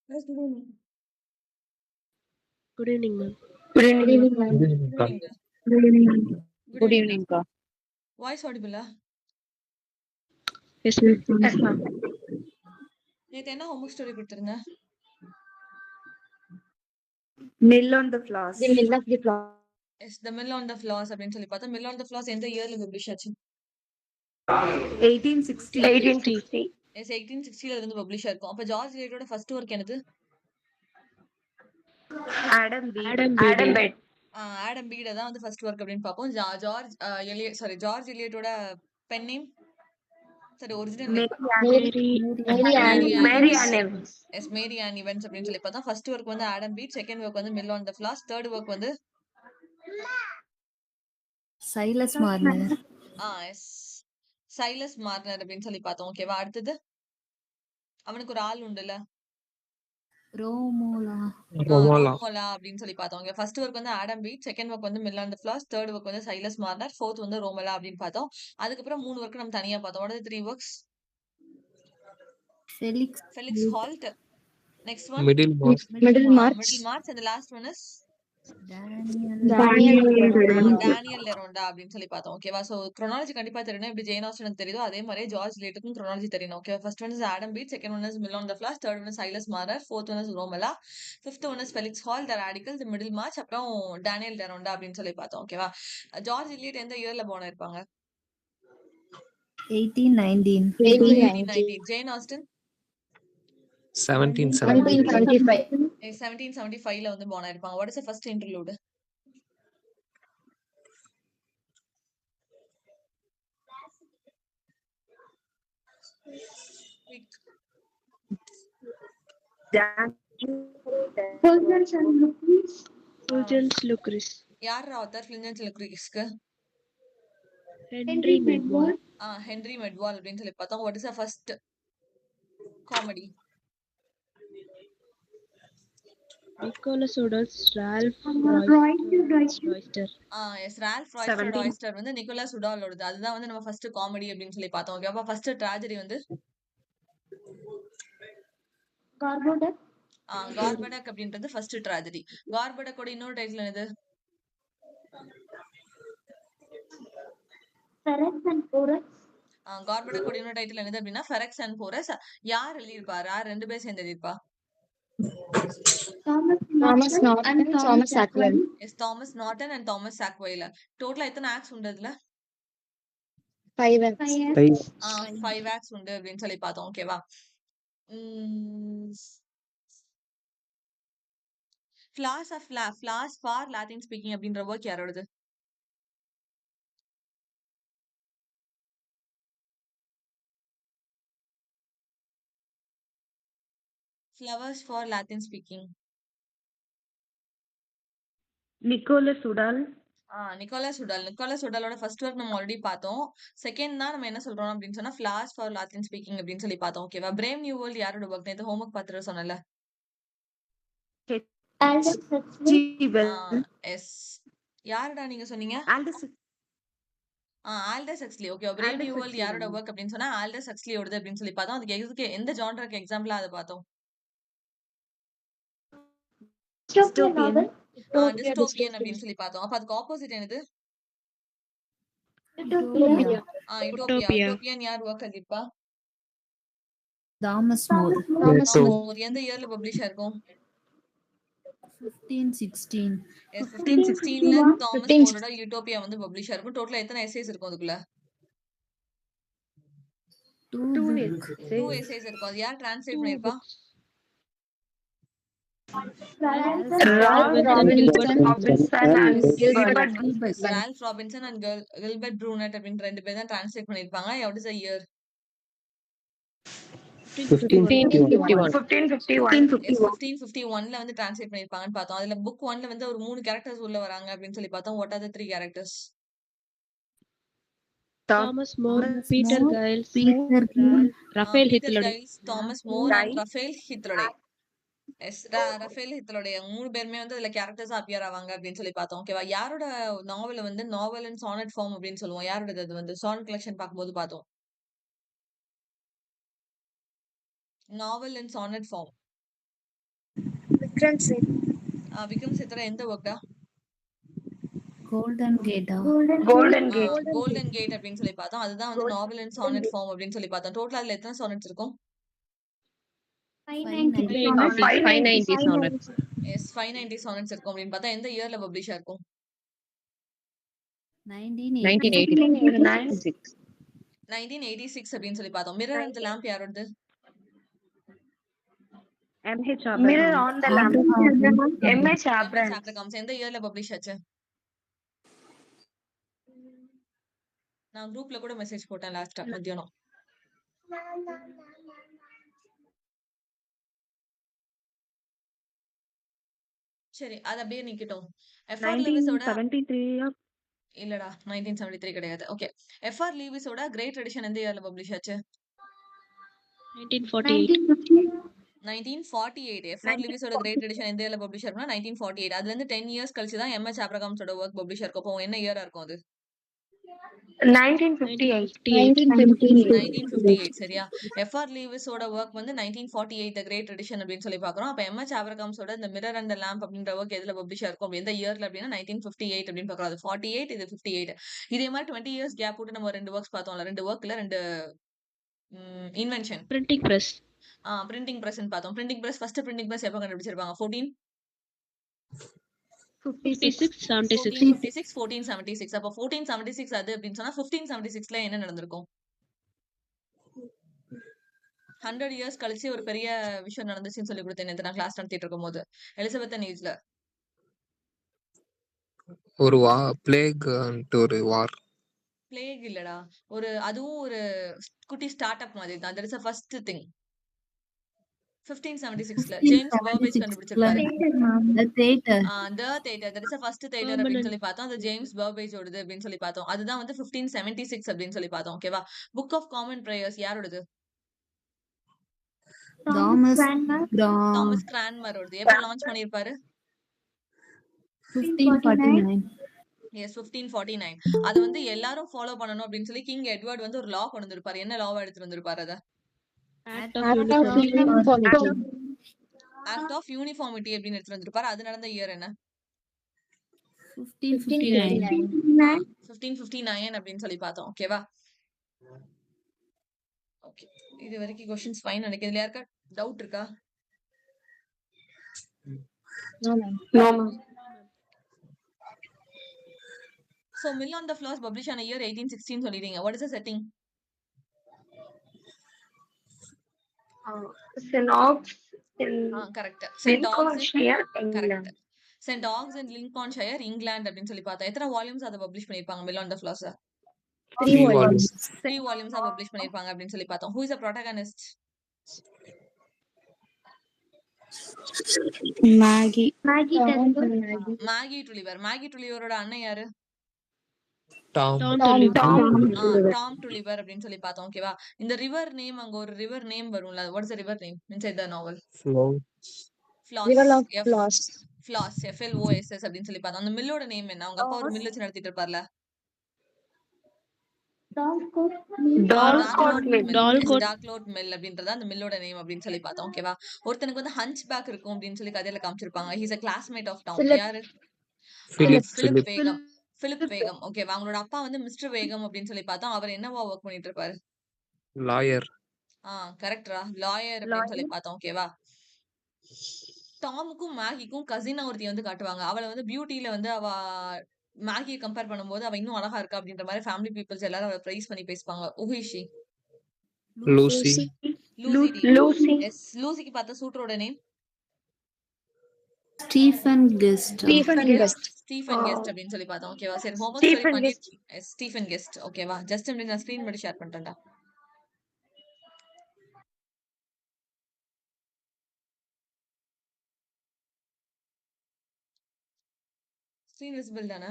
Yes, good evening. Good evening, ma'am. Good evening. Good evening, ma'am. Good evening. Good Good evening, evening, ma'am. ka. Voice audible ஆ? Yes, ma'am. Yes, ma'am. நேத்து என்ன homework story கொடுத்துருங்க? Mill on the floors. The middle of the floor. Yes the Mill on the Floss அப்படின்னு சொல்லி பார்த்தா mill on the flares எந்த இயர்ல publish ஆச்சு? 1860. 1860. S 1860ல இருந்து பப்ளிஷ் ஆயிருக்கும். அப்ப ஜார்ஜ் எலியட்டோட ஃபர்ஸ்ட் ஒர்க் என்னது? Adam Bede. Adam Bede. Adam Bede தான் வந்து ஃபர்ஸ்ட் ஒர்க் அப்படின்னு பார்ப்போம். ஜார்ஜ் எலியட்டோட பென் நேம் சரி original name Mary Ann Evans. Yes Mary Ann Evans அப்படின்னு சொல்லி பார்த்தா ஃபர்ஸ்ட் ஒர்க் வந்து ஆடம் பீட், செகண்ட் ஒர்க் வந்து Mill on the Floss, third work வந்து Silas Marner. Yes Silas Marner அப்படின்னு சொல்லி பார்த்தோம். ஓகேவா? அடுத்தது அவனுக்கு ஒரு ஆள் உண்டுல்ல, Romola. ரோமோலா அப்படின்னு சொல்லி பார்த்தோம். ஓகே, ஃபர்ஸ்ட் ஒர்க் வந்து ஆடம் பீட், செகண்ட் ஒர்க் வந்து Mill on the Floss, third work வந்து சைலஸ் மார்னர், ஃபோர்த் வந்து ரோமோலா அப்படின்னு பார்த்தோம். அதுக்கப்புறம் 3 ஒர்க் நம்ம தனியா பார்த்தோம். What are the 3 works? Felix Holt, next one Middle March. Middle March. Middlemarch, and the last one is Daniel. Daniel Deronda அப்படின்னு சொல்லி பார்த்தோம். ஓகேவா? சோ chronology கண்டிப்பா தெரியணும். எப்படி ஜேன் ஆஸ்டனுக்கு தெரியுதோ அதே மாதிரி ஜார்ஜ் லேட்டுக்கும் chronology தெரியணும். Okay, first one is Adam Bede, second one is Mill on the Floss, third one is Silas Marner, fourth one is Romola, fifth one is Felix Holt, the Radical, the Middlemarch, அப்புறம் Daniel Deronda அப்படின்னு சொல்லி பார்த்தோம். ஓகேவா? George Eliot எந்த இயர்ல போன இருப்பாங்க? 1819. 1890. Jane Aston 1770. 1775. 1775ல வந்து போன இருப்பாங்க. What is the first interlude? Fulgence Lucrece. யார் ஆத்தர் ஃபிலிஞ்சன்ஸ் லுக்ரிஸ்க்கு? Henry Medwall. ஹென்ரி மெட்வால் அப்படின்னு சொல்லி பார்த்தோம். What is the first comedy? Nicholas Odell's Ralph Royster. Yes Ralph Roister Roister வந்து நிக்கோலஸ் உடாலோடது. அதுதான் வந்து நம்ம ஃபர்ஸ்ட் காமெடி அப்படின்னு சொல்லி பார்த்தோம். ஓகே, அப்ப ஃபர்ஸ்ட் ட்ராஜடி வந்து கார்படக் அப்படின்றது ஃபர்ஸ்ட் ட்ராஜடி. கார்படக்கோட இன்னொரு டைட்டில் என்னது? கார்படக்கோட இன்னொரு டைட்டில் என்னது அப்படின்னா ஃபெரக்ஸ் அண்ட் போரஸ். யார் எழுதியிருப்பா? யார் ரெண்டு பேர் சேர்ந்து எழுதியிருப்பா? Thomas Norton and Thomas Sackville. Yes Thomas Norton and Thomas Sackville. டோட்டலா எத்தனை ஆக்ட்ஸ் உண்டு அதுல? 5 acts. 5 ஆக்ட்ஸ் உண்டு அப்படின்னு சொல்லி பார்த்தோம். ஓகேவா? ஃபிளாஸ் ஃபார் லாட்டின் ஸ்பீக்கிங் அப்படின்ற ஒர்க் யாரோடது? Flowers for Latin speaking. Nicholas Udall. Nicholas Udall. Nicholas உடாலோட ஃபர்ஸ்ட் ஒர்க் நம்ம ஆல்ரெடி பார்த்தோம். செகண்ட் தான் நம்ம என்ன சொல்றோம் அப்படின்னு சொன்னா ஃபிளாஸ் ஃபார் லாட்டின் ஸ்பீக்கிங் அப்படின்னு சொல்லி பார்த்தோம். ஓகேவா? பிரேவ் நியூ வேர்ல்ட் யாரோட ஒர்க்? நேத்து ஹோம்வொர்க் பார்த்துட்டு சொன்னல. எஸ் யாருடா நீங்க சொன்னீங்க? Aldus Huxley. Okay, brave new world யாரோட ஒர்க் அப்படின்னு சொன்னா ஆல்டஸ் ஹக்ஸ்லியோடது அப்படின்னு சொல்லி பார்த்தோம். அதுக்கு எந்த ஜானருக்கு எக்ஸாம்பிளா அதை பார்த்தோம்? டிஸ்டோபியன் அப்படின்னு சொல்லி பார்த்தோம். அப்ப அதுக்கு ஆப்போசிட் என்னது? யூட்டோபியன் யார் ஒர்க் எழுதிருப்பா? Thomas More. எந்த இயர்ல பப்ளிஷ் ஆயிருக்கும்? 1516. 1516ல தாமஸ் மோரோட யூட்டோபியா வந்து பப்ளிஷ் ஆயிருக்கும். டோட்டலா எத்தனை எஸ்ஸேஸ் இருக்கும் அதுக்குள்ள? 2 எஸ்ஸேஸ் இருக்கும். அது யார் டிரான்ஸ்லேட் பண்ணிருப்பா? Ralph Robinson and Gilbert Burnet அப்படின்னு 2 பேர் தான் டிரான்ஸ்லேட் பண்ணிருப்பாங்க. What is the year? 1551ல வந்து டிரான்ஸ்லேட் பண்ணிருப்பாங்கன்னு பார்த்தோம். அதுல புக் 1ல வந்து ஒரு 3 கேரக்டர்ஸ் உள்ள வராங்க அப்படின்னு சொல்லி பார்த்தோம். What are the 3 characters? Thomas More, Peter Giles, Raphael Hithlode. Thomas More and Raphael Hythloday. Yes Raphael Hythloday 3 பேருமே வந்து அதுல கேரக்டர்ஸ் அப்பியர் ஆவாங்க அப்படின்னு சொல்லி பார்த்தோம். ஓகேவா? யாரோட நாவல் வந்து நாவல் அண்ட் சானட் ஃபார்ம் அப்படின்னு சொல்லுவோம்? யாரோடது அது வந்து சானட் கலெக்ஷன் பார்க்கும்போது பார்த்தோம். Novel and sonnet form Vikram Seth. Vikram சேத்தோட எந்த ஒர்க்டா? Golden Gate. Golden Gate. Golden Gate அப்படின்னு சொல்லி பார்த்தோம். அதுதான் வந்து நாவல் அண்ட் சானட் ஃபார்ம் அப்படின்னு சொல்லி பார்த்தோம். டோட்டல் அதுல எத்தனை சானட்ஸ் இருக்கும்? 590 sonnets. எஸ் 590 சானட்ஸ் இருக்கும் அப்படின்னு பார்த்தா எந்த இயர்ல பப்ளிஷ் ஆயிருக்கும்? 1986. 1986 அப்படின்னு சொல்லி பார்த்தோம். மிரர் அண்ட் லேம்ப் யாரோடது? M.H. Mirror Abraham. on the lamp. M.H. MS Abraham. Abrahams. எந்த இயர்ல பப்ளிஷ் ஆச்சு? நான் குரூப்ல கூட மெசேஜ் போட்டேன் லாஸ்டா மத்தியானம். சரி அது அப்படியே நிக்கட்டும். எஃப்ஆர் லீவிஸோட 1973 இல்லடா 1973 கிடையாது. ஓகே. எஃப்ஆர் லீவிஸோட கிரேட் எடிஷன் எந்த இயர்ல பப்ளிஷ் ஆச்சு? 1948. 1948. எஃப்ஆர் லீவிஸோட கிரேட் எடிஷன் எந்த இயர்ல பப்ளிஷ் ஆயிருக்கும்னா 1948. அதுல இருந்து 10 இயர்ஸ் கழிச்சு தான் எம்எச் ஆப்ரகாம்ஸோட ஒர்க் பப்ளிஷ் ஆயிருக்கும். அப்போ என்ன இயரா இருக்கும் அது? 1958. 1958 சரியா? எஃப்ஆர் லீவிஸோட ஒர்க் வந்து 1948 த கிரேட் எடிஷன் அப்படின்னு சொல்லி பாக்குறோம். அப்ப எம்எச் ஆப்ரகாம்ஸோட இந்த மிரர் அண்ட் லேம்ப் அப்படின்ற ஒர்க் எதுல பப்ளிஷ் ஆயிருக்கும்? எந்த இயர்ல அப்படின்னா 1958 அப்படின்னு பாக்குறோம். அது 48 இது 58. இதே மாதிரி 20 இயர்ஸ் கேப் விட்டு நம்ம ரெண்டு ஒர்க்ஸ் பார்த்தோம்ல. ரெண்டு ஒர்க்ல ரெண்டு invention. Printing press. Printing press பார்த்தோம். Printing press first printing press எப்ப கண்டுபிடிச்சிருப்பாங்க? 56, 76. 1456 1476. அப்ப 1476 அது அப்படின்னு சொன்னா 1576ல என்ன நடந்திருக்கும்? 100 இயர்ஸ் கழிச்சு ஒரு பெரிய விஷயம் நடந்துச்சுன்னு சொல்லி கொடுத்தேன் நேத்து நான் கிளாஸ் நடத்திட்டு இருக்கும் போது எலிசபெத்தன் ஏஜ்ல. ஒரு பிளேக் ஒரு வார். பிளேக் இல்லடா, அதுவும் ஒரு குட்டி ஸ்டார்ட் அப் மாதிரி தான். That is first thing. 1576ல ஜேம்ஸ் பர்பேஜ் கண்டுபிடிச்சிருப்பாரு. The theater. That is the first theater அப்படின்னு சொல்லி பார்த்தோம். அது ஜேம்ஸ் பர்பேஜோடது அப்படின்னு சொல்லி பார்த்தோம். அதுதான் வந்து 1576 அப்படின்னு சொல்லி பார்த்தோம். ஓகேவா? புக் ஆஃப் காமன் பிரேயர்ஸ் யாரோடது? தாமஸ் கிரான்மரோடது. எப்ப லான்ச் பண்ணிருப்பாரு? 1549. எஸ் 1549. அது வந்து எல்லாரும் ஃபாலோ பண்ணணும் அப்படின்னு சொல்லி கிங் எட்வர்ட் வந்து ஒரு லா கொண்டு வந்திருப்பாரு. என்ன லாவா எடுத்துட்டு வந்திருப்பாரு? அத Act of Uniformity. Act of Uniformity அப்படின்னு எடுத்துட்டு வந்திருப்பாரு. அது நடந்த இயர் என்ன? 1559. 1559 அப்படின்னு சொல்லி பார்த்தோம். ஓகேவா? ஓகே, இது வரைக்கும் क्वेश्चंस ஃபைன் நினைக்கிறேன். இதுல யாருக்கா டவுட் இருக்கா? No, ma'am. No, ma'am. So Mill on the Floors published on a year 1816 சொல்லிட்டீங்க. What is the setting? St. Ogg's in correct. Saint Ogg's Lincolnshire, England. Correct. Saint Ogg's in Lincolnshire England அப்படின்னு சொல்லி பார்த்தோம். எத்தனை volumes அதை publish பண்ணிருப்பாங்க Mill on the Floss? 3 volumes. 3 வால்யூம்ஸா publish பண்ணிருப்பாங்க அப்படின்னு சொல்லி பார்த்தோம். Who is the protagonist? Maggie. Maggie Tulliver. Maggie டுலிவரோட அண்ணன் யாரு? டாம். டாம் டுலிவர் அப்படின்னு சொல்லி பார்த்தோம். ஓகேவா? இந்த ரிவர் நேம், அங்க ஒரு ரிவர் நேம் வரும்ல. What is the river name inside the novel? River of Floss. Flaws FLOSS அப்படின்னு சொல்லி பார்த்தோம். அந்த மில்லோட நேம் என்ன? அவங்க அப்பா ஒரு மில் வச்சு நடத்திட்டு இருப்பார்ல. டார்க்லோட் மில் அப்படின்றத அந்த மில்லோட நேம் அப்படின்னு சொல்லி பார்த்தோம். ஓகேவா? ஒருத்தனுக்கு வந்து ஹஞ்ச் பேக் இருக்கும் அப்படின்னு சொல்லி கதையில காமிச்சிருப்பாங்க. He is a classmate of Tom. யாரு? பிலிப் வேகம். ஓகேவா? அவங்களோட அப்பா வந்து மிஸ்டர் வேகம் அப்படின்னு சொல்லி பார்த்தோம். அவர் என்னவா ஒர்க் பண்ணிட்டு இருப்பாரு? லாயர். கரெக்டா, லாயர் அப்படின்னு சொல்லி பார்த்தோம். ஓகேவா? டாமுக்கும் மேகிக்கும் கசினா ஒருத்தி வந்து காட்டுவாங்க. அவளை வந்து பியூட்டில வந்து அவ மேகியை கம்பேர் பண்ணும்போது அவ இன்னும் அழகா இருக்கா அப்படின்ற மாதிரி ஃபேமிலி பீப்புள்ஸ் எல்லாரும் அவளை பிரைஸ் பண்ணி பேசுவாங்க. உஹிஷி லூசி. லூசிக்கு பார்த்த சூட்டரோட name Stephen Guest. Stephen Guest அப்படின்னு சொல்லி பார்த்தோம். ஓகேவா? சரி, ஹோம்வொர்க் சரி பண்ணி ஸ்டீஃபன் கெஸ்ட். ஓகேவா? ஜஸ்ட் நான் ஸ்கிரீன் பண்ணி ஷேர் பண்ணிட்டேன்டா. ஸ்கிரீன் விசிபிள் தானே?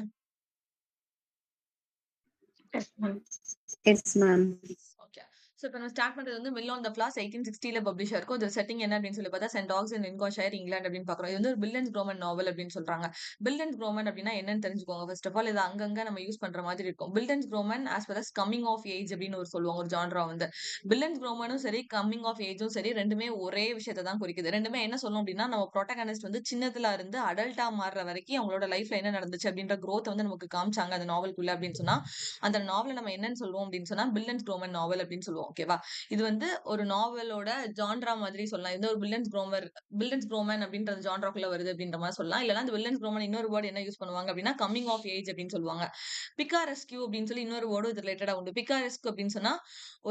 Yes, ma'am. ஓகே. சோ இப்ப நம்ம ஸ்டார்ட் பண்றது வந்து மில் ஆன் த ஃபிளார்ஸ் 1860ல பப்ளிஷ் ஆயிருக்கும். இதோட செட்டிங் என்ன அப்படின்னு சொல்லி பார்த்தா saint Ogg's in Lincolnshire England அப்படின்னு பாக்குறோம். இது வந்து ஒரு பில் அண்ட் க்ரோமன் நாவல் அப்படின்னு சொல்றாங்க. பில் அண்ட் க்ரோமன் அப்படின்னா என்னன்னு தெரிஞ்சுக்கோங்க. ஃபர்ஸ்ட் ஆஃப் ஆல் இது அங்கங்க நம்ம யூஸ் பண்ற மாதிரி இருக்கும். Bildungsroman as well as coming of age அப்படின்னு ஒரு சொல்லுவாங்க ஒரு ஜான்ரா வந்து. பில் அண்ட் க்ரோமனும் சரி கம்மிங் ஆஃப் ஏஜும் சரி ரெண்டுமே ஒரே விஷயத்தை தான் குறிக்குது. ரெண்டுமே என்ன சொல்லும் அப்படின்னா நம்ம ப்ரோட்டகனிஸ்ட் வந்து சின்னதுல இருந்து அடல்ட்டா மாறுற வரைக்கும் அவங்களோட லைஃப்ல என்ன நடந்துச்சு அப்படின்ற growth வந்து நமக்கு காமிச்சாங்க அந்த நாவலுக்குள்ள அப்படின்னு சொன்னா அந்த நாவலை நம்ம என்னன்னு சொல்லுவோம் அப்படின்னு சொன்னா பில் அண்ட் க்ரோமன் நாவல் அப்படின்னு சொல்லுவோம். ஓகேவா? இது வந்து ஒரு நாவலோட ஜான்ரா மாதிரி சொல்லலாம். இது ஒரு வில்லன்ஸ் ப்ரோமன் அப்படின்றது ஜான்ராக்குள்ள வருது அப்படின்ற மாதிரி சொல்லலாம். இல்லைன்னா அந்த வில்லன்ஸ் ப்ரோமன் இன்னொரு வேர்டு என்ன யூஸ் பண்ணுவாங்க அப்படின்னா கம்மிங் ஆஃப் ஏஜ் அப்படின்னு சொல்லுவாங்க. பிகாரெஸ்கியூ அப்படின்னு சொல்லி இன்னொரு வேர்டும் இது ரிலேட்டடா உண்டு. பிகாரெஸ்கியூ அப்படின்னு சொன்னா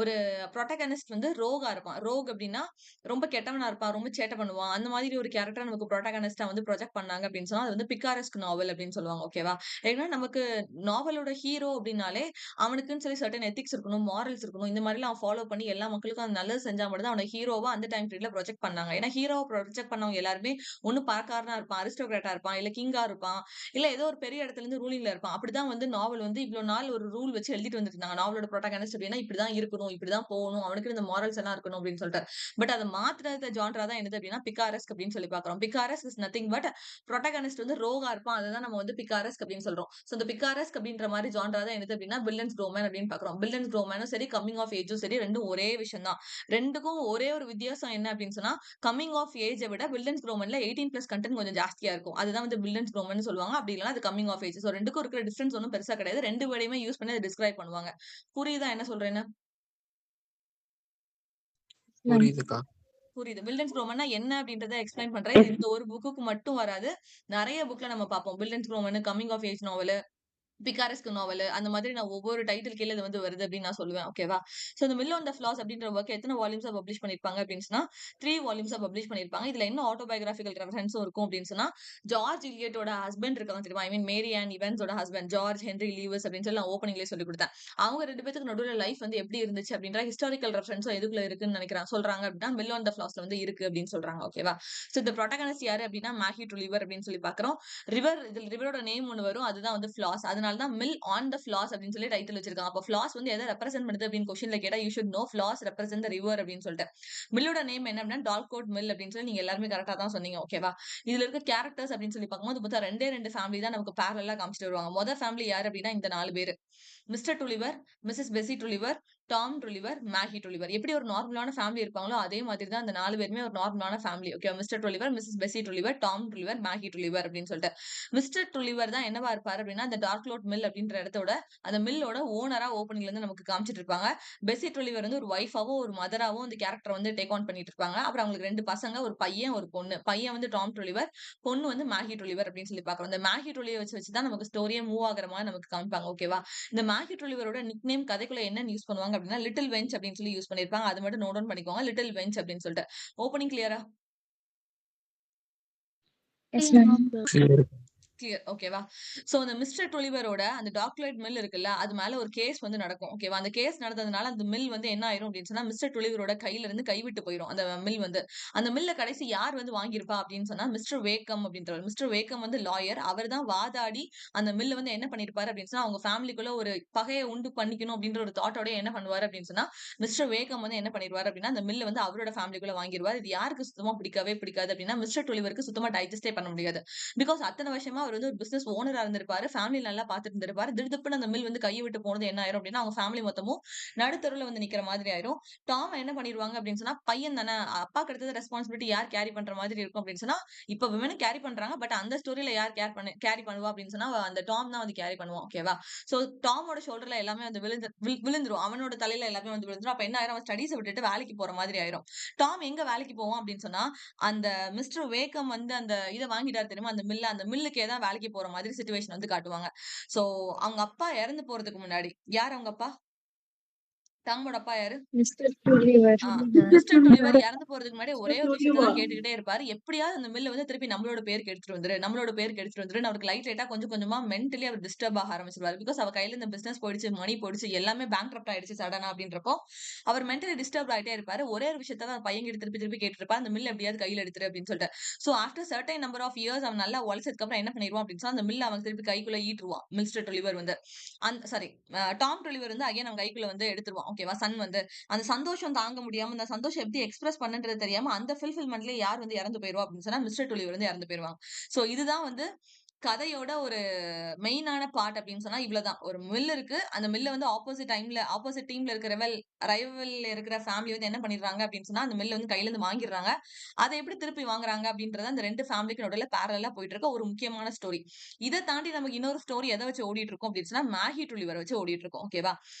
ஒரு ப்ரோட்டகனிஸ்ட் வந்து ரோகா இருப்பான். ரோக் அப்படின்னா ரொம்ப கெட்டவனா இருப்பான், ரொம்ப சேட்டை பண்ணுவான். அந்த மாதிரி ஒரு கேரக்டர் நமக்கு ப்ரோட்டகனிஸ்டா வந்து ப்ரொஜெக்ட் பண்ணாங்க அப்படின்னு சொன்னா அது வந்து பிகாரெஸ்க் நாவல் அப்படின்னு சொல்லுவாங்க. ஓகேவா? ஏன்னா நமக்கு நாவலோட ஹீரோ அப்படின்னாலே அவனுக்குன்னு சொல்லி சர்டன் எத்திக்ஸ் இருக்கணும், மாரல்ஸ் இருக்கணும். இந்த மாதிரி எல்லாம் ஃபாலோ பண்ணி எல்லா மக்களுக்கும் அது நல்லது செஞ்சா மட்டும் தான் அவனை ஹீரோவா அந்த டைம் பீரியட்ல ப்ரொஜெக்ட் பண்ணாங்க. ஏன்னா ஹீரோவை ப்ரொஜெக்ட் பண்ணவங்க எல்லாருமே ஒண்ணு பணக்காரனா இருப்பான், அரிஸ்டோகிராட்டா இருப்பான், இல்ல கிங்கா இருப்பான், இல்ல ஏதோ ஒரு பெரிய இடத்துல இருந்து ரூலிங்ல இருப்பான். அப்படிதான் வந்து நாவல் வந்து இவ்வளவு நாள் ஒரு ரூல் வச்சு எழுதிட்டு வந்துட்டு இருந்தாங்க. நாவலோட ப்ரோட்டகனிஸ்ட் அப்படின்னா இப்படிதான் இருக்கணும், இப்படிதான் போகணும், அவனுக்கு இந்த மாரல்ஸ் எல்லாம் இருக்கணும் அப்படின்னு சொல்லிட்டு. பட் அதை மாத்துறது ஜான்ரா தான் என்னது அப்படின்னா பிகாரெஸ்க் அப்படின்னு சொல்லி பாக்குறோம். பிகாரெஸ்க் இஸ் நத்திங் பட் ப்ரோட்டகனிஸ்ட் வந்து ரோகா இருப்பான். அதுதான் நம்ம வந்து பிகாரெஸ்க் அப்படின்னு சொல்றோம். சோ இந்த பிகாரெஸ்க் அப்படின்ற மாதிரி ஜான்ரா தான் என்னது அப்படின்னா பில்லன்ஸ் க்ரோமன் அப்படின்னு பாக்குறோம். பில்லன்ஸ் க்ரோமனும் சரி கம்மிங் ஆஃப் ஏஜும் சரி ரெண்டும் ஒரே விஷயம் தான். ரெண்டுக்கும் ஒரே ஒரு வித்தியாசம் என்ன அப்படின்னு சொன்னா கம்மிங் ஆஃப் ஏஜை விட வில்லன்ஸ் க்ரோமன்ல 18+ கண்டென்ட் கொஞ்சம் ஜாஸ்தியா இருக்கும். அதுதான் வந்து வில்லன்ஸ் க்ரோமன் சொல்லுவாங்க. அப்படி இல்லைன்னா அது கம்மிங் ஆஃப் ஏஜ். சோ ரெண்டுக்கும் இருக்கிற டிஃபரன்ஸ் ஒன்றும் பெருசா கிடையாது. ரெண்டு வேர்டையுமே யூஸ் பண்ணி அதை டிஸ்கிரைப் பண்ணுவாங்க. புரியுதா என்ன சொல்றேன்னு? புரியுதுக்கா. புரியுது. வில்லன்ஸ் க்ரோமன்னா என்ன அப்படின்றத எக்ஸ்பிளைன் பண்றேன். இது இந்த ஒரு புக்குக்கு மட்டும் வராது. நிறைய புக்ல நம்ம பார்ப்போம். வில்லன்ஸ் க்ரோமன், கம்மிங் ஆஃப் ஏஜ் நாவல், பிகாரெஸ்க் நாவல் அந்த மாதிரி நான் ஒவ்வொரு டைட்டில் கீழ இது வந்து வருது அப்படின்னு நான் சொல்லுவேன். ஓகேவா? சோ இந்த மில் ஆன் த ஃபிளார்ஸ் அப்படின்ற ஒர்க் எத்தனை வால்யூம்ஸா பப்ளிஷ் பண்ணிருப்பாங்க அப்படின்னு சொன்னா 3 வால்யூம்ஸா பப்ளிஷ் பண்ணிருப்பாங்க. இதுல என்ன ஆட்டோபயோகிராபிகல் ரெஃபரன்ஸும் இருக்கும் அப்படின்னு சொன்னா ஜார்ஜ் இலியட்டோட ஹஸ்பண்ட் இருக்காங்க தெரியுமா? ஐ மீன் மேரி அண்ட் இவன்ஸோட ஹஸ்பண்ட் ஜார்ஜ் ஹென்ரி லீவஸ் அப்படின்னு சொல்லி நான் ஓப்பனிங்லேயே சொல்லி கொடுத்தேன். அவங்க ரெண்டு பேத்துக்கு நடுவுல லைஃப் வந்து எப்படி இருந்துச்சு அப்படின்ற ஹிஸ்டாரிக்கல் ரெஃபரன்ஸும் எதுக்குள்ள இருக்குன்னு நினைக்கிறேன் சொல்றாங்க அப்படின்னா மில் ஆன் த ஃபிளார்ஸ்ல வந்து இருக்கு அப்படின்னு சொல்றாங்க. ஓகேவா? சோ இந்த ப்ரோட்டகனிஸ்ட் யாரு அப்படின்னா மேகி ட்ரூலிவர் அப்படின்னு சொல்லி பாக்குறோம். ரிவரோட நேம் ஒன்னு வரும். அதுதான் வந்து ஃபிளாஸ். அதனாலதான் மில் ஆன் த ஃபிளாஸ் அப்படின்னு சொல்லி டைட்டில் வச்சிருக்காங்க. அப்ப ஃபிளாஸ் வந்து எதை ரெப்ரசென்ட் பண்ணுது அப்படின்னு கொஸ்டின்ல கேட்டா you should know Floss represent the river அப்படின்னு சொல்லிட்டு. மில்லோட நேம் என்ன அப்படின்னா டால்கோட் மில் அப்படின்னு சொல்லி நீங்க எல்லாருமே கரெக்டா தான் சொன்னீங்க. ஓகேவா? இதுல இருக்க கேரக்டர்ஸ் அப்படின்னு சொல்லி பார்க்கும்போது பார்த்தா ரெண்டு ஃபேமிலி தான் நமக்கு பேரலா காமிச்சிட்டு வருவாங்க. மொதல் ஃபேமிலி யாரு அப்படின்னா இந்த 4 பேரு. Mr Tulliver, Mrs Bessie Tulliver, Tom Tulliver, Maggie Tulliver. எப்படி ஒரு நார்மலான ஃபேமிலி இருப்பாங்களோ அதே மாதிரி தான் அந்த 4 பேருமே ஒரு நார்மலான family. Okay, Mr Tulliver, Mrs Bessie Tulliver, Tom Tulliver, Maggie Tulliver அப்படின்னு சொல்லிட்டு. மிஸ்டர் டுலிவர் தான் என்னவா இருப்பாரு அப்படின்னா அந்த டார்க்லோட் மில் அப்படின்ற இடத்தோட அந்த மில்லோட ஓனரா ஓப்பனிங்ல இருந்து நமக்கு காமிச்சிட்டு இருப்பாங்க. பெசி டுலிவர் வந்து ஒரு ஒய்ஃபாவும் ஒரு மதராவும் அந்த கேரக்டர் வந்து டேக் ஆன் பண்ணிட்டு இருப்பாங்க. அப்புறம் அவங்களுக்கு 2 பசங்க, ஒரு பையன் ஒரு பொண்ணு. பையன் வந்து டாம் டுலிவர், பொண்ணு வந்து மேகி டுலிவர் அப்படின்னு சொல்லி பாக்குறோம். இந்த மேகி டுலிவர் வச்சு தான் நமக்கு ஸ்டோரியே மூவ் ஆகுற மாதிரி நமக்கு காமிப்பாங்க. ஓகேவா? இந்த மேகி டுலிவரோட நிக் நேம் கதைக்குள்ள என்ன யூஸ் பண்ணுவாங்க அப்படின்னா லிட்டில் வெஞ்ச் அப்படின்னு சொல்லி யூஸ் பண்ணிருப்பாங்க. அது மட்டும் நோட் டவுன் பண்ணிக்கோங்க. லிட்டில் வெஞ்ச் அப்படின்னு சொல்லிட்டு. ஓப்பனிங் கிளியரா? Yes, ma'am. Clear. கிளியர். ஓகேவா? சோ அந்த மிஸ்டர் டொலிவரோட அந்த டாக்லைட் மில் இருக்குல்ல அது மேல ஒரு கேஸ் வந்து நடக்கும். ஓகேவா? அந்த கேஸ் நடந்ததுனால அந்த மில் வந்து என்ன ஆயிரும் அப்படின்னு சொன்னா மிஸ்டர் டொலிவரோட கையில இருந்து கைவிட்டு போயிரும் அந்த மில் வந்து. அந்த மில்ல கடைசி யார் வந்து வாங்கியிருப்பா அப்படின்னு சொன்னா மிஸ்டர் வேக்கம் அப்படின்றவர். மிஸ்டர் வேக்கம் வந்து லாயர். அவர் தான் வாதாடி அந்த மில்ல வந்து என்ன பண்ணிருப்பாரு அப்படின்னு சொன்னா அவங்க ஃபேமிலிக்குள்ள ஒரு பகையை உண்டு பண்ணிக்கணும் அப்படின்ற ஒரு தாட்டோட என்ன பண்ணுவாரு அப்படின்னு சொன்னா மிஸ்டர் வேக்கம் வந்து என்ன பண்ணிருவாரு அப்படின்னா அந்த மில்ல வந்து அவரோட ஃபேமிலிக்குள்ள வாங்கிடுவார். இது யாருக்கு சுத்தமா பிடிக்கவே பிடிக்காது அப்படின்னா மிஸ்டர் டொலிவருக்கு சுத்தமா டைஜஸ்டே பண்ண முடியாது. பிகாஸ் அத்தனை வருஷமா அவர் வந்து ஒரு பிசினஸ் ஓனரா இருந்திருப்பாரு. ஃபேமிலி நல்லா பாத்துட்டு இருந்திருப்பாரு. திடுதிப்புன்னு அந்த மில் வந்து கையை விட்டு போனது என்ன ஆயிரும் அப்படின்னா அவங்க ஃபேமிலி மொத்தமும் நடுத்தருவுல வந்து நிக்கிற மாதிரி ஆயிரும். டாம் என்ன பண்ணிடுவாங்க அப்படின்னு சொன்னா பையன் தானே, அப்பாக்கு அடுத்தது ரெஸ்பான்சிபிலிட்டி யார் கேரி பண்ற மாதிரி இருக்கும் அப்படின்னு சொன்னா இப்ப விமனும் கேரி பண்றாங்க. பட் அந்த ஸ்டோரியில யார் கேரி பண்ணுவா அப்படின்னு சொன்னா அந்த டாம் தான் வந்து கேரி பண்ணுவான். ஓகேவா? சோ டாமோட ஷோல்டர்ல எல்லாமே வந்து விழுந்துரும். அவனோட தலையில எல்லாமே வந்து விழுந்துரும். அப்ப என்ன ஆயிரும், அவன் ஸ்டடீஸை விட்டுட்டு வேலைக்கு போற மாதிரி ஆயிரும். டாம் எங்க வேலைக்கு போவான் அப்படின்னு சொன்னா அந்த மிஸ்டர் வேக்கம் வந்து அந்த இதை வாங்கிட்டாரு தெரியுமா அந்த மில்ல, அந்த மில்லுக்கே தான் வேலைக்கு போற மாதிரி சிச்சுவேஷன் வந்து காட்டுவாங்க. சோ அவங்க அப்பா இறந்து போறதுக்கு முன்னாடி யார் அவங்க அப்பா? டாமோட அப்பா யாரு? Mr. Tulliver. மிஸ்டர் டொலிவர் இறந்து போறதுக்கு முன்னாடி ஒரே ஒரு விஷயத்தை தான் கேட்டுக்கிட்டே இருப்பாரு. எப்படியாவது அந்த மில்ல வந்து திருப்பி நம்மளோட பேருக்கு எடுத்துட்டு வந்துரு, நம்மளோட பேருக்கு எடுத்துட்டு வந்துரு. அவருக்கு லைட்டா கொஞ்சம் கொஞ்சமா மென்டலி அவர் டிஸ்டர்ப் ஆக ஆரம்பிச்சிருவாரு. பிகாஸ் அவர் கையில இந்த பிசினஸ் போயிடுச்சு, மணி போயிடுச்சு, எல்லாமே பேங்க்ரப்ட் ஆயிடுச்சு சடனா அப்படின்றப்போ அவர் மென்டலி டிஸ்டர்ப் ஆயிட்டே இருப்பாரு. ஒரே ஒரு விஷயத்த தான் பையன் கிட்ட திருப்பி திருப்பி கேட்டு இருப்பாரு, அந்த மில் எப்படியாவது கையில எடுத்துரு அப்படின்னு சொல்லிட்டு. So after certain number of years அவன் நல்லா உழைச்சதுக்கு அப்புறம் என்ன பண்ணிடுவான் அப்படின்னு சொன்னா அந்த மில்ல அவன் திருப்பி கைக்குள்ள ஈட்டுருவான். மிஸ்டர் டொலிவர் வந்து சாரி டாம் டொலிவர் வந்து அகைன் அவன் கைக்குள்ள வந்து எடுத்துருவான். ஓகேவா? சன் வந்து அந்த சந்தோஷம் தாங்க முடியாம, அந்த சந்தோஷம் எப்படி எக்ஸ்பிரஸ் பண்ணன்றது தெரியாம, அந்த ஃபுல்ஃபில்மெண்ட்லயே யார் வந்து இறந்து போயிருவா அப்படின்னு சொன்னா, மிஸ்டர் டூலிவர் வந்து இறந்து போயிருவாங்க. சோ இதுதான் வந்து கதையோட ஒரு மெயினான பார்ட் அப்படின்னு சொன்னா இவ்வளவுதான். ஒரு மில் இருக்கு. அந்த மில்ல வந்து ஆப்போசிட் டீம்ல இருக்கிற ரைவல்ல இருக்கிற ஃபேமிலி வந்து என்ன பண்ணிடுறாங்க அப்படின்னு சொன்னா, அந்த மில்ல வந்து கையில இருந்து வாங்கிடுறாங்க. அத எப்படி திருப்பி வாங்குறாங்க அப்படின்றது அந்த 2 ஃபேமிலிக்கு நடுவுல பேரலலா போயிட்டு இருக்க ஒரு முக்கியமான ஸ்டோரி. இத தாண்டி நமக்கு இன்னொரு ஸ்டோரி எத வச்சு ஓடிட்டு இருக்கும் அப்படின்னு சொன்னா, மேகி டுலிவர வச்சு ஓடிட்டு இருக்கும். ஓகேவா?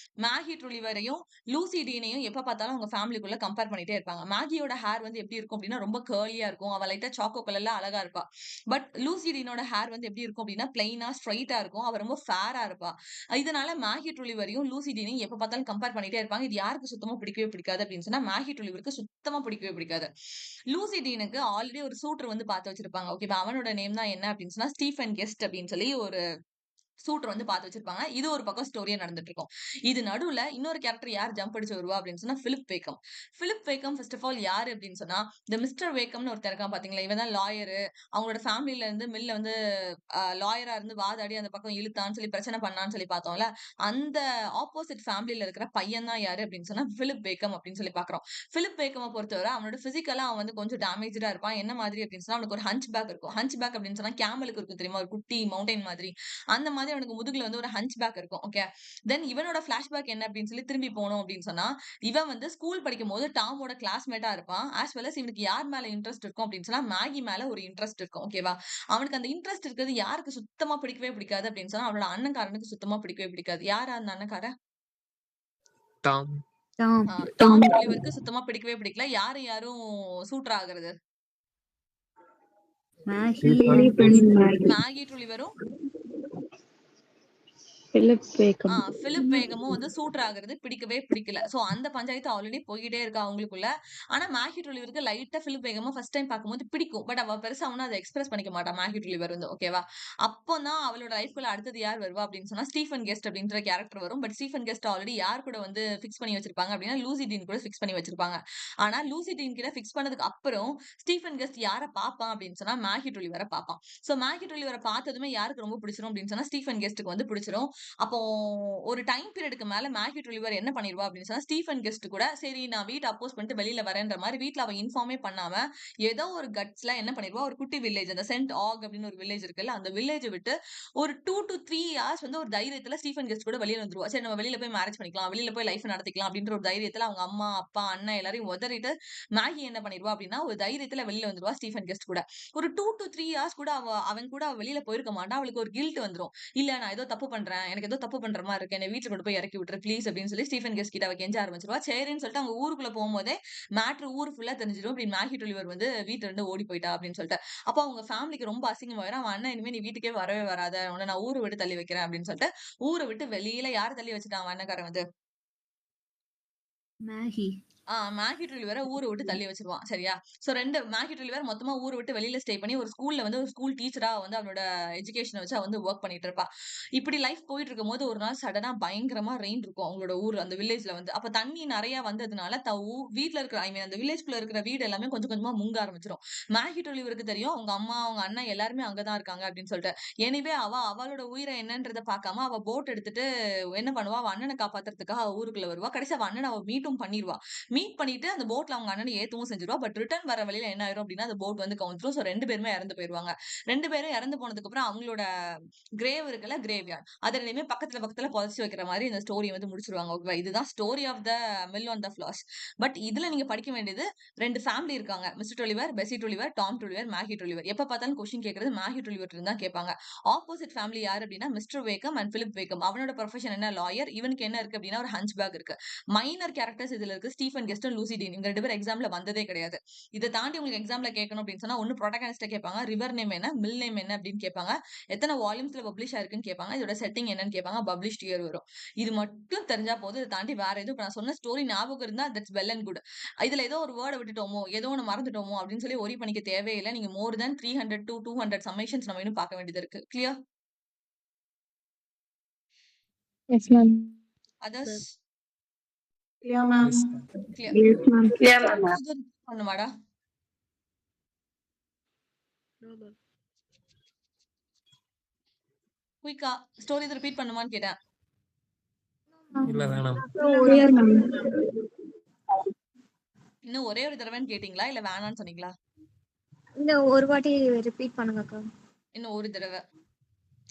மேகி டுலிவரையும், லூசி டீனையும் எப்ப பார்த்தாலும் அவங்க ஃபேமிலிக்குள்ள கம்பேர் பண்ணிட்டே இருப்பாங்க. மேகியோட ஹேர் வந்து எப்படி இருக்கும் அப்படின்னா, ரொம்ப கர்லியா இருக்கும். அவ லைட்டா சாக்கோ கலர்ல அழகா இருப்பா. பட் லூசி டீனோட ஹேர் வந்து எப்படி இருக்கும் அப்படின்னா, பிளைனா ஸ்ட்ரைட்டா இருக்கும். அவ ரொம்ப ஃபேரா இருப்பா. இதனால மேகி டுலிவரையும், லூசி டீனையும் எப்ப பார்த்தாலும் கம்பேர் பண்ணிட்டே இருப்பாங்க. இது யாருக்கு சுத்தமா பிடிக்கவே பிடிக்காது அப்படின்னு சொன்னா, மேகி டுலிவருக்கு சுத்தமா பிடிக்கவே பிடிக்காது. லூசி டீனுக்கு ஆல்ரெடி ஒரு சூட்டர் வந்து பார்த்து வச்சிருப்பாங்க. ஓகேவா? அவனோட நேம் தான் என்ன அப்படின்னு சொன்னா, ஸ்டீஃபன் கெஸ்ட் அப்படின்னு சொல்லி ஒரு சூட்டர் வந்து பார்த்து வச்சிருப்பாங்க. இது ஒரு பக்கம் ஸ்டோரியா நடந்துட்டு இருக்கும். இது நடுவுல இன்னொரு கேரக்டர் யார் ஜம்ப் அடிச்சு வருவா அப்படின்னு சொன்னா, Philip Wakem. Philip Wakem first of all யாரு அப்படின்னு சொன்னா, இந்த மிஸ்டர் வேக்கம்னு ஒருத்தர் இருக்கான் பாத்தீங்களா? இவன் தான் லாயரு. அவங்களோட ஃபேமிலில இருந்து மில்ல வந்து லாயரா இருந்து வாதாடி அந்த பக்கம் இழுத்தான்னு சொல்லி பிரச்சனை பண்ணான்னு சொல்லி பார்த்தோம்ல. அந்த ஆப்போசிட் ஃபேமிலில இருக்கிற பையன் தான் யாரு அப்படின்னு சொன்னா, பிலிப் வேக்கம் அப்படின்னு சொல்லி பார்க்கிறோம். பிலிப் வேக்கம பொறுத்தவரை அவனோட பிசிக்கலா அவன் வந்து கொஞ்சம் டேமேஜ்டா இருப்பான். என்ன மாதிரி அப்படின்னு சொன்னா, அவனுக்கு ஒரு ஹஞ்ச் பேக் இருக்கும். ஹஞ்ச் பேக் அப்படின்னு சொன்னா கேமலுக்கு இருக்கும் தெரியுமா? ஒரு குட்டி மவுண்டைன் மாதிரி. அந்த மாதிரி அவனுக்கு முதுகுல வந்து ஒரு ஹஞ்ச் பேக் இருக்கும். ஓகே. தென் இவனோட பிளாஷ்பேக் என்ன அப்படின்னு சொல்லி திரும்பி போனோம் அப்படின்னு சொன்னா, இவன் வந்து ஸ்கூல் படிக்கும்போது டாமோட கிளாஸ்மேட்டா இருப்பான். ஆஸ் வெல் அஸ் இவனுக்கு யார் மேல இன்ட்ரெஸ்ட் இருக்கும் அப்படின்னு சொன்னா, மேகி மேல ஒரு இன்ட்ரெஸ்ட் இருக்கும். ஓகேவா? அவனுக்கு அந்த இன்ட்ரெஸ்ட் இருக்கிறது யாருக்கு சுத்தமா பிடிக்கவே பிடிக்காது அப்படின்னு சொன்னா, அவனோட அண்ணன்காரனுக்கு சுத்தமா பிடிக்கவே பிடிக்காது. யாரு அந்த அண்ணன்காரன்? டாம். டாம் ஒலிவருக்கு சுத்தமா பிடிக்கவே பிடிக்கல. யாரும் சூட்டர் ஆகுறது? மேகி ஒலிவரும் பிலிப் வேக்கம். பிலிப் வேகமும் வந்து சூட்டர் ஆகுறது பிடிக்கவே பிடிக்கல. சோ அந்த பஞ்சாயத்து ஆல்ரெடி போய்க்கிட்டே இருக்கா அவங்களுக்குள்ள. ஆனா மேகி ஒலிவருக்கு லைட்டா பிலிப் வேகமா ஃபர்ஸ்ட் டைம் பார்க்கும்போது பிடிக்கும். பட் அவ பெருசா ஒண்ணும் அத எக்ஸ்பிரஸ் பண்ணிக்க மாட்டா மேகி ஒலிவர் வந்து. ஓகேவா? அப்பதான் அவளோட லைஃப்குள்ள அடுத்தது யார் வருவா அப்படின்னு சொன்னா, ஸ்டீஃபன் கெஸ்ட் அப்படின்ற கேரக்டர் வரும். பட் ஸ்டீஃபன் கெஸ்ட் ஆல்ரெடி யார் கூட வந்து ஃபிக்ஸ் பண்ணி வச்சிருப்பாங்க அப்படின்னா, லூசி டீன் கூட ஃபிக்ஸ் பண்ணி வச்சிருப்பாங்க. ஆனா லூசி டீன் கிட்ட ஃபிக்ஸ் பண்ணதுக்கு அப்புறம் ஸ்டீஃபன் கெஸ்ட் யார பார்ப்பான் அப்படின்னு சொன்னா, மேகி ஒலிவர பார்ப்பான். சோ மேகி ஒலிவர பார்த்ததுமே யாருக்கு ரொம்ப பிடிச்சிரும் அப்படின்னு சொன்னா, ஸ்டீஃபன் கெஸ்ட்க்கு வந்து பிடிச்சிரும். அப்போ ஒரு டைம் பீரியடுக்கு மேல மேகி ஒலிவர் என்ன பண்ணிருவா அப்படின்னு சொன்னா, ஸ்டீஃபன் கெஸ்ட் கூட சரி நான் வீட்ட அப்போஸ் பண்ணிட்டு வெளியில வரேன்ற மாதிரி வீட்ல அவ இன்ஃபார்மே பண்ணாம ஏதோ ஒரு கட்ஸ்ல என்ன பண்ணிருவா, ஒரு குட்டி வில்லேஜ் அந்த சென்ட் ஆக் அப்படின்னு ஒரு வில்லேஜ் இருக்குல்ல, அந்த வில்லேஜ் விட்டு ஒரு 2 to 3 ஹார்ஸ் வந்து ஒரு தைரியத்துல ஸ்டீஃபன் கெஸ்ட் கூட வெளியில வந்துருவா. சரி நம்ம வெளியில போய் மேரேஜ் பண்ணிக்கலாம், வெளியில போய் லைஃப் நடத்திக்கலாம் அப்படின்ற ஒரு தைரியத்துல அவங்க அம்மா அப்பா அண்ணன் எல்லாரையும் உதறிட்டு மேகி என்ன பண்ணிருவா அப்படின்னா, ஒரு தைரியத்துல வெளியில வந்துருவா ஸ்டீஃபன் கெஸ்ட் கூட. ஒரு 2 to 3 ஹார்ஸ் கூட அவன் கூட வெளியில போயிருக்க மாட்டா. அவளுக்கு ஒரு கில்ட் வந்துரும். இல்ல நான் ஏதோ தப்பு பண்றேன். எனக்கு ஏதோ தப்பு பண்ற மாதிரி இருக்கு. என்ன வீட்ல கொண்டு போய் இறக்கி விட்டுரு ப்ளீஸ் அப்படின்னு சொல்லி ஸ்டீஃபன் கெஸ்ட் கிட்ட அவ கெஞ்ச ஆரம்பிச்சிருவா. சரின்னு சொல்லிட்டு அவங்க ஊருக்குள்ள போகும்போதே மேட்ரு ஊர் ஃபுல்லா தெரிஞ்சிடும். இப்படி மேகி ஒலிவர் வந்து வீட்ல இருந்து ஓடி போயிட்டா அப்படின்னு சொல்லிட்டு. அப்போ அவங்க ஃபேமிலிக்கு ரொம்ப அசிங்கமாயிரும். அவன் அண்ணன் இனிமே நீ வீட்டுக்கே வரவே வராத. உன்னை நான் ஊரை விட்டு தள்ளி வைக்கிறேன் அப்படின்னு சொல்லிட்டு ஊரை விட்டு வெளியில யார் தள்ளி வச்சுட்டான் அவன் அண்ணக்காரன் வந்து? மேகி ஒலிவர ஊரை விட்டு தள்ளி வச்சிருவான். சரியா? சோ 2 மேகி ஒலிவர் மொத்தமா ஊரை விட்டு வெளியில ஸ்டே பண்ணி ஒரு ஸ்கூல்ல வந்து ஒரு ஸ்கூல் டீச்சரா வந்து அவனோட எஜுகேஷனை வச்சு அவ வந்து ஒர்க் பண்ணிட்டு இருப்பா. இப்படி லைஃப் போயிட்டு இருக்கும்போது ஒரு நாள் சடனா பயங்கரமா ரெயின் இருக்கும் அவங்களோட ஊர் அந்த வில்லேஜ்ல வந்து. அப்ப தண்ணி நிறைய வந்ததுனால வீட்ல இருக்கிற அந்த வில்லேஜ்குள்ள இருக்கிற வீடு எல்லாமே கொஞ்சம் கொஞ்சமா முங்க ஆரம்பிச்சிரும். மேகி ஒலிவருக்கு தெரியும் அவங்க அம்மா அவங்க அண்ணன் எல்லாருமே அங்கதான் இருக்காங்க அப்படின்னு சொல்லிட்டு. எனிவே அவளோட உயிரை என்னன்றதை பார்க்காம அவ போட் எடுத்துட்டு என்ன பண்ணுவா, அவ அண்ணனை காப்பாத்துறதுக்காக அவ ஊருக்குள்ள வருவா. கடைசி அவ அண்ணனை அவ மீட்டும் பண்ணிருவா. மீட் பண்ணிட்டு அந்த போட்ல அவங்க அண்ணனை ஏத்தவும் செஞ்சிருவா. பட் ரிட்டர்ன் வர வழியில என்ன ஆயிரும் அப்படின்னா, அந்த போட் வந்து கவுந்துரும். சோ 2 பேருமே இறந்து போயிருவாங்க. 2 பேரும் இறந்து போனதுக்கு அப்புறம் அவங்களோட கிரேவ் இருக்குல்ல, கிரேவ்யார்ட். அத 2மே பக்கத்துல பக்கத்துல புதைச்சு வைக்கிற மாதிரி இந்த ஸ்டோரி வந்து முடிச்சிருவாங்க. ஓகேவா? இதுதான் story of the Mill on the Floss. But இதுல நீங்க படிக்க வேண்டியது 2 ஃபேமிலி இருக்காங்க. Mr Oliver, Bessie Oliver, Tom Oliver, Maggie Oliver. எப்ப பார்த்தாலும் கொஸ்டின் கேட்கறது மேகி ஒலிவர் இருந்தா கேட்பாங்க. ஆப்போசிட் ஃபேமிலி யாரு அப்படின்னா, Mr Wakem and Philip Wakem. அவனோட ப்ரொஃபஷன் என்ன, லாயர். இவனுக்கு என்ன இருக்கு அப்படின்னா ஒரு ஹஞ்ச் பேக் இருக்கு. மைனர் கேரக்டர்ஸ் இதுல இருக்கு. Stephen Guest, Lucy Deane. இவங்க 2 பேரும் எக்ஸாம்ல வந்ததே கிடையாது. இதை தாண்டி உங்களுக்கு எக்ஸாம்ல கேட்கணும் அப்படின்னு சொன்னா, ஒன்னு ப்ரோட்டகனிஸ்ட கேட்பாங்க, ரிவர் நேம் என்ன, மில் நேம் என்ன அப்படின்னு கேட்பாங்க, எத்தனை வால்யூம்ஸ்ல பப்ளிஷ் ஆயிருக்குன்னு கேட்பாங்க, இதோட செட்டிங் என்னன்னு கேட்பாங்க, பப்ளிஷ்ட் இயர் வரும். இது மட்டும் தெரிஞ்சா போதும். இதை தாண்டி வேற எதுவும் நான் சொன்ன ஸ்டோரி ஞாபகம் இருந்தா தட்ஸ் வெல் அண்ட் குட். இதுல ஏதோ ஒரு வேர்டை விட்டுட்டோமோ, ஏதோ ஒண்ணு மறந்துட்டோமோ அப்படின்னு சொல்லி ஒரி பண்ணிக்க தேவையில்லை. நீங்க மோர் தென் 300 to 200 சம்மேஷன்ஸ் நம்ம இன்னும் பார்க்க வேண்டியது இருக்கு. Clear? Yes, ma'am. Others Yeah, ma'am. Yes, ma'am. Clear? Yes, ma'am. Yeah, ma'am. பண்ணுமாடா? குயிக்கா ஸ்டோரி ரிப்பீட் பண்ணுமான்னு கேட்டேன். இல்ல வேணாம். Clear, ma'am. இன்னும் ஒரே ஒரு தடவைன்னு கேட்டீங்களா இல்ல வேணாம்னு சொன்னீங்களா? இந்த ஒரு வாட்டி ரிப்பீட் பண்ணுங்க அக்கா. இன்னும் ஒரு தடவை.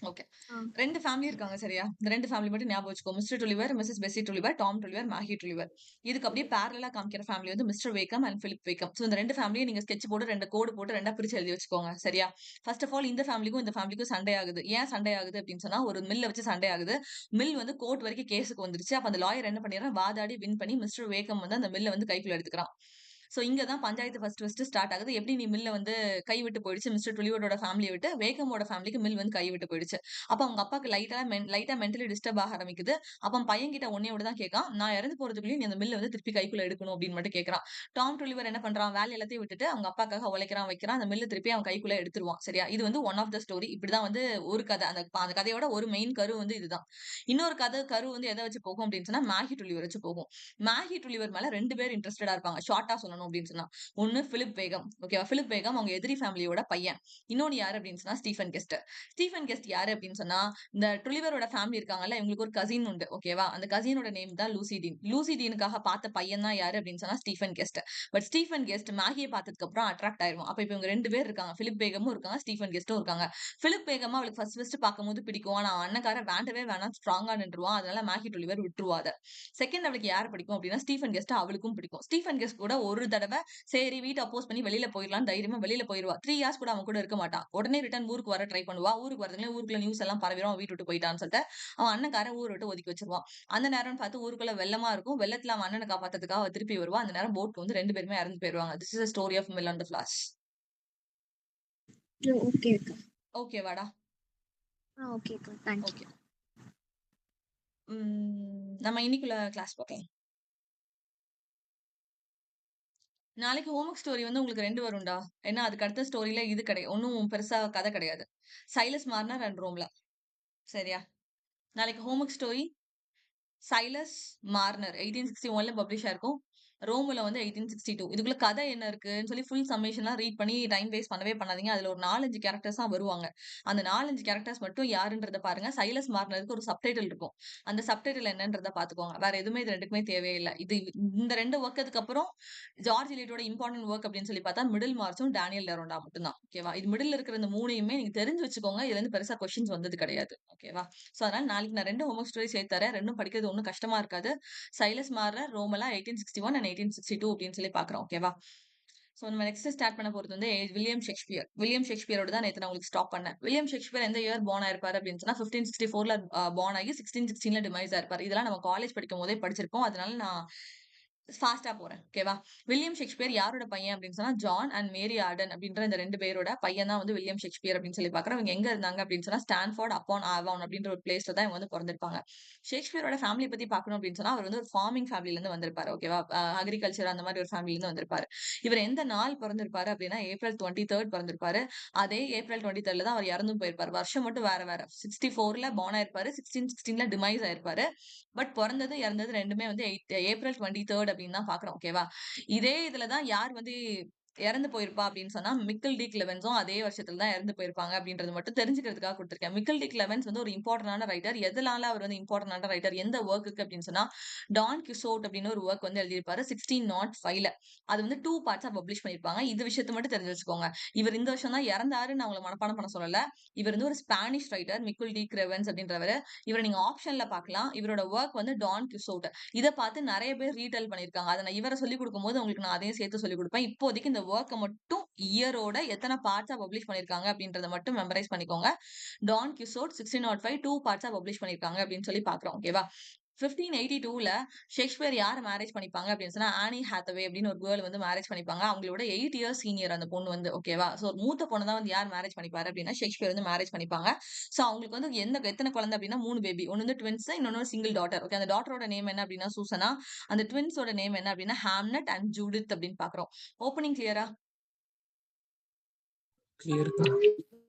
ஓகே. ஆ. 2 ஃபேமிலி இருக்காங்க சரியா? இந்த 2 ஃபேமிலி மட்டும் ஞாபகம் வச்சுக்கோ. Mr Tulliver, Mrs Bessie Tulliver, Tom Tulliver, Maggie Tulliver. இதுக்கு அப்படியே பேரலலா காமிக்கிற ஃபேமிலி வந்து Mr Wakem and Philip Wakem. So இந்த 2 ஃபேமிலியும் நீங்க ஸ்கெட்ச் போட்டு 2 கோடு போட்டு 2ஆ பிரிச்சு எழுதி வச்சுக்கோங்க. சரியா? ஃபர்ஸ்ட் ஆஃப் ஆல் இந்த ஃபேமிலிக்கும் இந்த ஃபேமிலிக்கும் சண்டை ஆகுது. ஏன் சண்டை ஆகுது அப்படின்னு சொன்னா ஒரு மில்ல வச்சு சண்டை ஆகுது. மில் வந்து கோர்ட் வரைக்கும் கேஸுக்கு வந்துருச்சு. அப்ப அந்த லாயர் என்ன பண்ணிடுறான் வாதாடி வின் பண்ணி மிஸ்டர் வேக்கம் வந்து அந்த மில்ல வந்து கைக்குள்ள எடுத்துக்கிறான். சோ இங்க தான் பஞ்சாயத்து ஃபர்ஸ்ட் ஸ்டார்ட் ஆகுது. எப்படி நீ மில்ல வந்து கை விட்டு போயிடுச்சு மிஸ்டர் டொலிவரோட ஃபேமிலியை விட்டு வேகமோட ஃபேமிலிக்கு மில் வந்து கை விட்டு போயிடுச்சு. அப்ப அவங்க அப்பாக்கு லைட்டா மென்டலி டிஸ்டர்ப் ஆக ஆரம்பிக்குது. அப்ப பையன் கிட்ட ஒன்னே தான் கேட்கான், நான் இறந்து போறதுக்குள்ளேயும் நீ அந்த மில்ல வந்து திருப்பி கைக்குள்ள எடுக்கணும் அப்படின்னு மட்டும் கேட்கறான். டாம் டொலிவர் என்ன பண்றான், வேலை எல்லாத்தையும் விட்டுட்டு அவங்க அப்பாக்காக உழைக்கிறான் வைக்கிறான், அந்த மில்ல திருப்பி அவன் கைக்குள்ள எடுத்துருவான். சரியா? இது வந்து ஒன் ஆஃப் த ஸ்டோரி. இப்படிதான் வந்து ஒரு கதை. அந்த கதையோட ஒரு மெயின் கரு வந்து இதுதான். இன்னொரு கரு வந்து எதை வச்சு போகும் அப்படின்னு சொன்னா மேகி டொலிவர் வச்சு போகும். மேகி டொலிவர் மேல 2 பேர் இன்ட்ரெஸ்டடா இருப்பாங்க. ஷார்ட்டா சொல்லணும் அப்படின்னு சொன்னா ஒன்னு பிலிப் வேகம். ஓகேவா? பிலிப் வேகம் அவங்க எதிரி ஃபேமிலியோட பையன். இன்னொன்னு யாரு அப்படின்னு சொன்னா ஸ்டீஃபன் கெஸ்ட். ஸ்டீஃபன் கெஸ்ட் யாரு அப்படின்னு சொன்னா இந்த டொலிவரோட ஃபேமிலி இருக்காங்கல்ல இவங்களுக்கு ஒரு கசின் உண்டு. ஓகேவா? அந்த கசினோட நேம் தான் லூசி டீன். லூசி டீனுக்காக பார்த்த பையன் தான் யாரு அப்படின்னு சொன்னா Stephen Guest. But Stephen Guest மேகியை பார்த்ததுக்கு அப்புறம் அட்ராக்ட் ஆயிருவோம். அப்ப இப்ப இவங்க 2 பேர் இருக்காங்க. பிலிப் வேகமும் இருக்காங்க, ஸ்டீஃபன் கெஸ்டும் இருக்காங்க. பிலிப் வேகமா அவளுக்கு ஃபர்ஸ்ட் பார்க்கும்போது பிடிக்கும். ஆனா அண்ணக்கார வேண்டவே வேணாம் ஸ்ட்ராங்கா நின்றுவான். அதனால மேகி டொலிவர் விட்டுருவாத. செகண்ட் அவளுக்கு யார் பிடிக்கும் அப்படின்னா ஸ்டீஃபன் கெஸ்ட் அவளுக்கும் பிடிக்கும். ஸ்டீஃபன் கெஸ்ட் கூட ஒரு தடவை சரி வீட்டை அப்போஸ் பண்ணி வெளியில போயிடலாம் தைரியமா வெளியில போயிருவா. 3 இயர்ஸ் கூட அவன் கூட இருக்க மாட்டான். உடனே ரிட்டர்ன் ஊருக்கு வர ட்ரை பண்ணுவா. ஊருக்கு வரதுல ஊருக்குள்ள நியூஸ் எல்லாம் பரவிடும் அவன் வீட்டு விட்டு போயிட்டான்னு சொல்லிட்டு அவன் அண்ணன்காரன் ஊர் விட்டு ஒதுக்கி வச்சிருவான். அந்த நேரம் பார்த்து ஊருக்குள்ள வெள்ளமா இருக்கும். வெள்ளத்துல அவன் அண்ணனை காப்பாத்துறதுக்காக அவ திருப்பி வருவா. அந்த நேரம் போட்ல வந்து 2 பேருமே இறந்து போயிருவாங்க. This is story of Mill and the Floss. Okay அக்கா. ஓகேவாடா? ஓகே அக்கா. Thank you. ஓகே. நம்ம இன்னைக்குள்ள கிளாஸ் பார்க்கலாம். நாளைக்கு ஹோம்ஒர்க் ஸ்டோரி வந்து உங்களுக்கு 2 வரும்டா. ஏன்னா அதுக்கு அடுத்த ஸ்டோரியில இது கிடையாது. ஒன்னும் பெருசா கதை கிடையாது. Silas Marner and Romola. சரியா? நாளைக்கு ஹோம்ஒர்க் ஸ்டோரி சைலஸ் மார்னர் 1861ல பப்ளிஷ் ஆயிருக்கும். ரோம்ல வந்து 1862. இதுக்குள்ள கதை என்ன இருக்குன்னு சொல்லி ஃபுல் சம்மேஷன்லாம் ரீட் பண்ணி டைம் வேஸ்ட் பண்ணவே பண்ணாதீங்க. அதுல ஒரு 4-5 கேரக்டர்ஸ் தான் வருவாங்க. அந்த 4-5 கேரக்டர்ஸ் மட்டும் யாருன்றத பாருங்க. சைலஸ் மார்னருக்கு ஒரு சப்டைட்டில் இருக்கும். அந்த சப்டைட்டில் என்னன்றத பாத்துக்கோங்க. வேற எதுவுமே இது 2க்குமே தேவையில்லை. இந்த 2 ஒர்க்கத்துக்கு அப்புறம் ஜார்ஜ் எலியட்டோட இம்பார்ட்டன்ட் ஒர்க் அப்படின்னு சொல்லி பார்த்தா மிடில் மார்ச்சும் டேனியல் டெரோண்டா மட்டும்தான். ஓகேவா? இது மிடில் இருக்கிற இந்த 3யுமே நீங்க தெரிஞ்சு வச்சுக்கோங்க. இதுல இருந்து பெருசா கொஸ்டின்ஸ் வந்தது கிடையாது. ஓகேவா? சோ அதனால நாளைக்கு நான் 2 ஹோம்ஒர்க் ஸ்டோரி சேர்த்து தரேன். 2ம் படிக்கிறது ஒன்றும் கஷ்டமா இருக்காது. சைலஸ் மார்னர் ரோமெல்லாம் 1861 அண்ட் 1862 அப்படின்னு சொல்லி பாக்குறோம். ஓகேவா? சோ நம்ம நெக்ஸ்ட் ஸ்டார்ட் பண்ண போறது வந்து வில்லியம் ஷேக்ஸ்பியர். வில்லியம் ஷேக்ஸ்பியரோட தான் நேத்து நான் உங்களுக்கு ஸ்டாப் பண்ணேன். வில்லியம் ஷேக்ஸ்பியர் எந்த இயர் born ஆயிருப்பாரு அப்படின்னு சொன்னா 1564ல born ஆகி 1616ல டிமைஸ் ஆயிருப்பாரு. இதெல்லாம் நம்ம காலேஜ் படிக்கும் போதே படிச்சிருப்போம். அதனால நான் ஃபாஸ்டா போறேன். ஓகேவா? வில்லியம் ஷேக்ஸ்பியர் யாரோட பையன் அப்படின்னு சொன்னா ஜான் அண்ட் மேரி ஆர்டன் அப்படின்ற இந்த 2 பேரோட பையன் தான் வந்து வில்லியம் ஷேக்ஸ்பியர் அப்படின்னு சொல்லி பாக்குறோம். இவங்க எங்க இருந்தாங்க அப்படின்னு சொன்னா ஸ்டான்ஃபோர்ட் அப்பான் ஆவான் அப்படின்ற ஒரு பிளேஸ்ல தான் இவங்க வந்து பிறந்திருப்பாங்க. ஷேக்ஸ்பியரோட ஃபேமிலி பத்தி பார்க்கணும் அப்படின்னு சொன்னா அவர் வந்து ஒரு ஃபார்மிங் ஃபேமிலில இருந்து வந்திருப்பாரு. ஓகேவா? அக்ரிகல்ச்சர் அந்த மாதிரி ஒரு ஃபேமிலில இருந்து வந்திருப்பாரு. இவர் எந்த நாள் பிறந்திருப்பாரு அப்படின்னா ஏப்ரல் 23 பிறந்திருப்பாரு. அதே ஏப்ரல் 23ல தான் அவர் இறந்தும் போயிருப்பாரு. வருஷம் மட்டும் வேற வேற. 64ல born ஆயிருப்பாரு. 1616ல டிமைஸ் ஆயிருப்பாரு. பட் பிறந்தது இறந்தது 2மே வந்து ஏப்ரல் 23 அப்படின்னு தான் பாக்குறோம். ஓகேவா? இதே இதுலதான் யார் வந்து இறந்து போயிருப்பா அப்படின்னு சொன்னா மிக்கல் டி கிளெவன்ஸும் அதே வருஷத்துல தான் இறந்து போயிருப்பாங்க அப்படின்றது மட்டும் தெரிஞ்சுக்கிறதுக்காக கொடுத்திருக்கேன். மிக்கல் டி கிளெவன்ஸ் வந்து ஒரு இம்பார்ட்டன்டான ரைட்டர். எதனால அவர் வந்து இம்பார்ட்டன்டான ரைட்டர் எந்த ஒர்க்குக்கு அப்படின்னு சொன்னா டான் கிசோட் அப்படின்னு ஒரு ஒர்க் வந்து எழுதியிருப்பாரு 1605ல. அது வந்து 2 பார்ட்ஸா பப்ளிஷ் பண்ணிருப்பாங்க. இது விஷயத்தை மட்டும் தெரிஞ்சு வச்சுக்கோங்க. இவர் இந்த வருஷம் தான் இறந்தாரு. நான் உங்களை மனப்பாடம் பண்ண சொல்லல. இவர் வந்து ஒரு ஸ்பானிஷ் ரைட்டர் மிக்குல் டி கிளெவன்ஸ் அப்படின்றவர். இவரை நீங்க ஆப்ஷன்ல பார்க்கலாம். இவரோட ஒர்க் வந்து டான் கிசோட். இதை பார்த்து நிறைய பேர் ரீடெல் பண்ணிருக்காங்க. அதை நான் இவரை சொல்லிக் கொடுக்கும் போது உங்களுக்கு நான் அதையும் சேர்த்து சொல்லிக் கொடுப்பேன். இப்போதைக்கு இந்த ஒர்க்கை மட்டும் இயரோட எத்தனை பார்ட்ஸா பப்ளிஷ் பண்ணிருக்காங்க அப்படின்றத மட்டும் மெமரைஸ் பண்ணிக்கோங்க. டான் கிசோட் 1605 2 பார்ட்ஸா பப்ளிஷ் பண்ணிருக்காங்க அப்படின்னு சொல்லி பாக்குறோம். ஓகேவா? 1582ல ஷேக்ஸ்பியர் யார் மேரேஜ் பண்ணிப்பாங்க அப்படின்னு சொன்னா ஆனி ஹாத்தவே அப்படின்னு ஒரு கேர்ள் வந்து மேரேஜ் பண்ணிப்பாங்க. அவங்களோட 8 இயர்ஸ் சீனியர் அந்த பொண்ணு வந்து. ஓகேவா? சோ ஒரு மூத்த பொண்ணு தான் வந்து யார் மேரேஜ் பண்ணிப்பாரு அப்படின்னா ஷேக்ஸ்பியர் வந்து மேரேஜ் பண்ணிப்பாங்க. சோ அவங்களுக்கு வந்து எத்தனை குழந்தை அப்படின்னா 3 பேபி. ஒன்னு வந்து ட்வின்ஸ், இன்னொன்னு சிங்கிள் டாட்டர். ஓகே, அந்த டாட்டரோட நேம் என்ன அப்படின்னா சூசனா. அந்த ட்வின்ஸோட நேம் என்ன அப்படின்னா ஹாம்னட் அண்ட் ஜூடித் அப்படின்னு பாக்குறோம். ஓப்பனிங் கிளியரா? கிளியர் தான்.